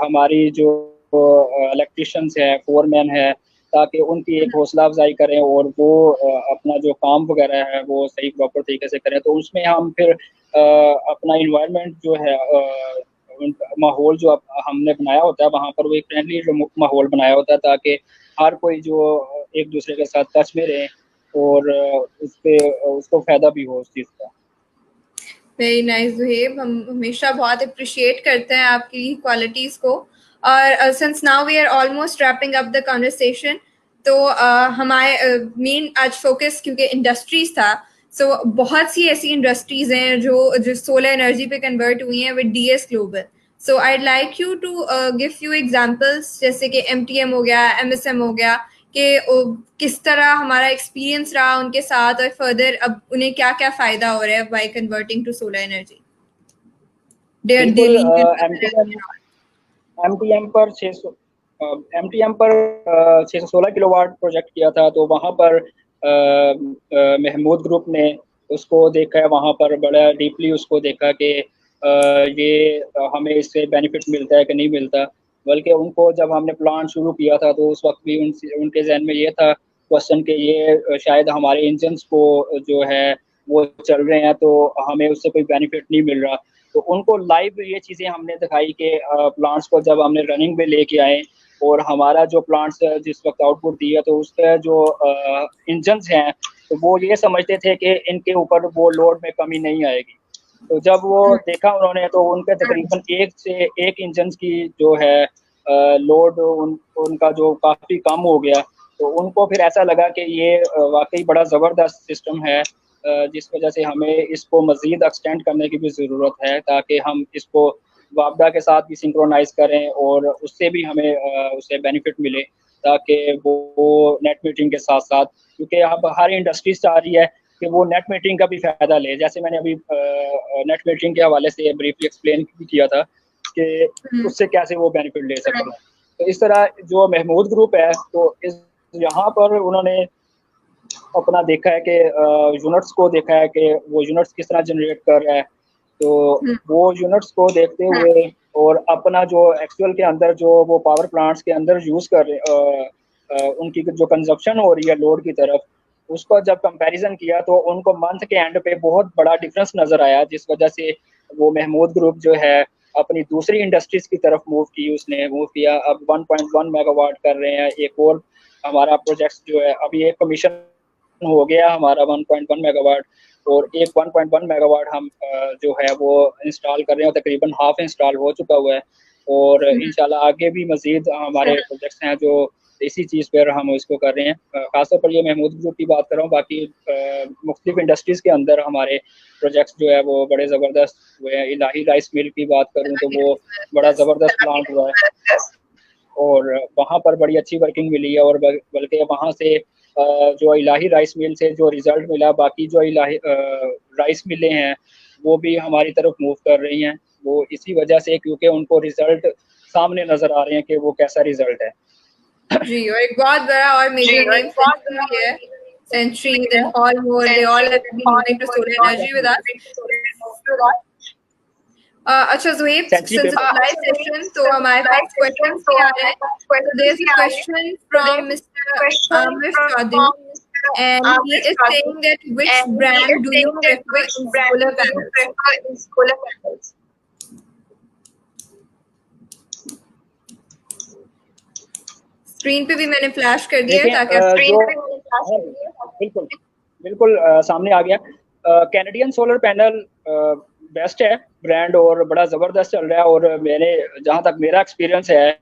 हमारी जो इलेक्ट्रीशियंस है, फोरमैन है, ताकि उनकी एक हौसला अफजाई करें और वो अपना जो काम वगैरह है वो सही प्रॉपर तरीके से करें। तो उसमें हम फिर अपना इन्वायरमेंट जो है माहौल जो हमने बनाया होता है वहाँ पर वो एक फ्रेंडली माहौल बनाया होता है ताकि हर कोई जो एक दूसरे के साथ टच में रहे और उसको फ़ायदा भी हो उस चीज़ का। वेरी नाइस ज़ुहैब, हम हमेशा बहुत अप्रिशिएट करते हैं आपकी क्वालिटीज़ को। और since now we are almost wrapping up the conversation, तो हमारे मेन आज फोकस क्योंकि इंडस्ट्रीज था, सो बहुत सी ऐसी इंडस्ट्रीज हैं जो सोलर एनर्जी पे कन्वर्ट हुई हैं with DS global. So I like you to give few examples, जैसे कि एमटीएम हो गया, एमएसएम हो गया, कि किस तरह हमारा एक्सपीरियंस रहा उनके साथ और फर्दर अब उन्हें क्या क्या फायदा हो रहा है by converting to solar energy there बिल्कुल। डेली। एमटीएम पर 616 किलोवाट प्रोजेक्ट किया था, तो वहाँ पर महमूद ग्रुप ने उसको देखा है, वहाँ पर बड़ा डीपली उसको देखा कि ये हमें इससे बेनिफिट मिलता है कि नहीं मिलता। बल्कि उनको जब हमने प्लान शुरू किया था तो उस वक्त भी उनके जहन में ये था क्वेश्चन कि ये शायद हमारे इंजन्स को जो है वो चल रहे हैं तो हमें उससे कोई बेनिफिट नहीं मिल रहा। तो उनको लाइव ये चीज़ें हमने दिखाई कि प्लांट्स को जब हमने रनिंग में लेके आए और हमारा जो प्लांट्स जिस वक्त आउटपुट दिया तो उसका जो इंजन्स हैं तो वो ये समझते थे कि इनके ऊपर वो लोड में कमी नहीं आएगी। तो जब वो देखा उन्होंने तो उनके तकरीबन एक से एक इंजन की जो है लोड उनका जो काफ़ी कम हो गया। तो उनको फिर ऐसा लगा कि ये वाकई बड़ा ज़बरदस्त सिस्टम है, जिस वजह से हमें इसको मज़ीद एक्सटेंड करने की भी ज़रूरत है ताकि हम इसको वापडा के साथ भी सिंक्रोनाइज़ करें और उससे भी हमें उससे बेनिफिट मिले ताकि वो नेट मीटरिंग के साथ साथ, क्योंकि अब हर इंडस्ट्री चाह रही है कि वो नेट मीटरिंग का भी फ़ायदा ले। जैसे मैंने अभी नेट मीटरिंग के हवाले से ब्रीफली एक्सप्लेन भी किया था कि उससे कैसे वो बेनिफिट ले सकते हैं। तो इस तरह जो महमूद ग्रुप है तो यहाँ पर उन्होंने अपना देखा है कि यूनिट्स को देखा है कि वो यूनिट्स किस तरह जनरेट कर रहा है। तो वो यूनिट्स को देखते हुए और अपना जो एक्चुअल के अंदर जो वो पावर प्लांट्स के अंदर यूज़ कर रहे उनकी जो कंजप्शन हो रही है लोड की तरफ, उसको जब कंपैरिजन किया तो उनको मंथ के एंड पे बहुत बड़ा डिफरेंस नज़र आया, जिस वजह से वो महमूद ग्रुप जो है अपनी दूसरी इंडस्ट्रीज़ की तरफ उसने मूव किया। अब 1.1 मेगावाट कर रहे हैं। एक और हमारा प्रोजेक्ट जो है अभी एक कमीशन हो गया हमारा 1.1 मेगावाट, और एक 1.1 मेगावाट हम जो है वो इंस्टॉल कर रहे हैं, तकरीबन हाफ इंस्टॉल हो चुका हुआ है और इंशाल्लाह आगे भी मज़ीद हमारे प्रोजेक्ट्स हैं जो इसी चीज़ पर हम इसको कर रहे हैं। ख़ासतौर पर ये महमूद ग्रुप की बात कर रहा हूँ, बाकी मुख्तलिफ इंडस्ट्रीज़ के अंदर हमारे प्रोजेक्ट्स जो है वो बड़े ज़बरदस्त हुए हैं। इलाही राइस मिल की बात करूँ तो वो बड़ा ज़बरदस्त प्लांट हुआ है और वहाँ पर बड़ी अच्छी वर्किंग मिली है, और बल्कि वहाँ से जो इलाही राइस मिल से जो रिज़ल्ट मिला, बाकी जो इलाही राइस मिलें हैं वो भी हमारी तरफ मूव कर रही हैं। वो इसी वजह से क्योंकि उनको रिज़ल्ट सामने नज़र आ रहे हैं कि वो कैसा रिज़ल्ट है। जी, और एक बहुत बड़ा और मेजर नेम सेंचुरी है। Century, then Hallmore, they all have been moving to solar energy with us. अच्छा Zuhaib, century since live session तो हमारे पास क्वेश्चंस भी आ रहे हैं। So there's a question from Mr. Amir Chaudhary, and he is saying that which brand do you prefer in solar panels? Screen पे भी मैंने flash कर दिया है ताकि बिल्कुल बिल्कुल सामने आ गया। कैनेडियन सोलर पैनल बेस्ट है ब्रांड और बड़ा ज़बरदस्त चल रहा है, और मैंने जहाँ तक मेरा एक्सपीरियंस है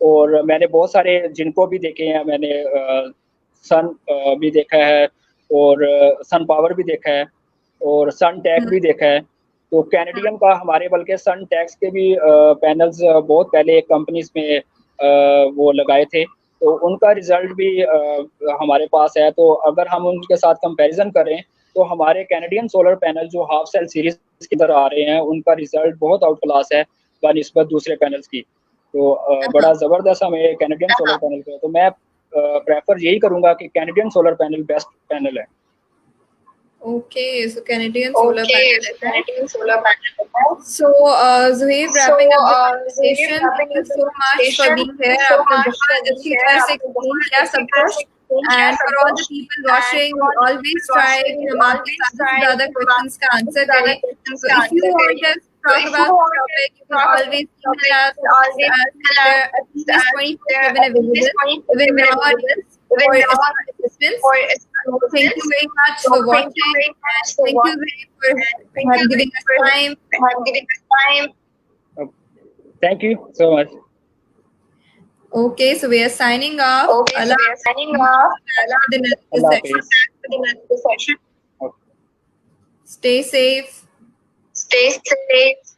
और मैंने बहुत सारे जिनको भी देखे हैं, मैंने सन भी देखा है और सन पावर भी देखा है और सन टेक भी देखा है। तो कैनेडियन का हमारे बल्कि सन टेक्स के भी पैनल्स बहुत पहले एक कंपनीज में वो लगाए थे, तो उनका रिज़ल्ट भी हमारे पास है। तो अगर हम उनके साथ कंपैरिजन करें तो हमारे कैनेडियन सोलर पैनल जो हाफ सेल सीरीज की तरह आ रहे हैं उनका रिज़ल्ट बहुत आउट क्लास है बनिस्बत दूसरे पैनल्स की। तो बड़ा ज़बरदस्त हमें कैनेडियन सोलर पैनल का, तो मैं प्रेफर यही करूँगा कि Canadian solar panel best panel है। Okay, so Canadian solar Okay, panel so effect. Canadian solar panel. So, Zuhair, wrapping up the conversation, thank you so much for being here. आपने बहुत अच्छी तरह से explain किया सब कुछ. And for all the people watching, we always try कि हम आपके ज़्यादा से ज़्यादा questions का answer करें. So if you want us to talk about the topic, you can always email us. There are at least 24/7 available, even now for assistance. Thank you very much for watching. Thank you very for giving us time. Thank you so much. Okay, so we are signing off. Okay, so Allah we are signing off. the next Allah session. Hafiz. Session. Stay safe. Stay safe.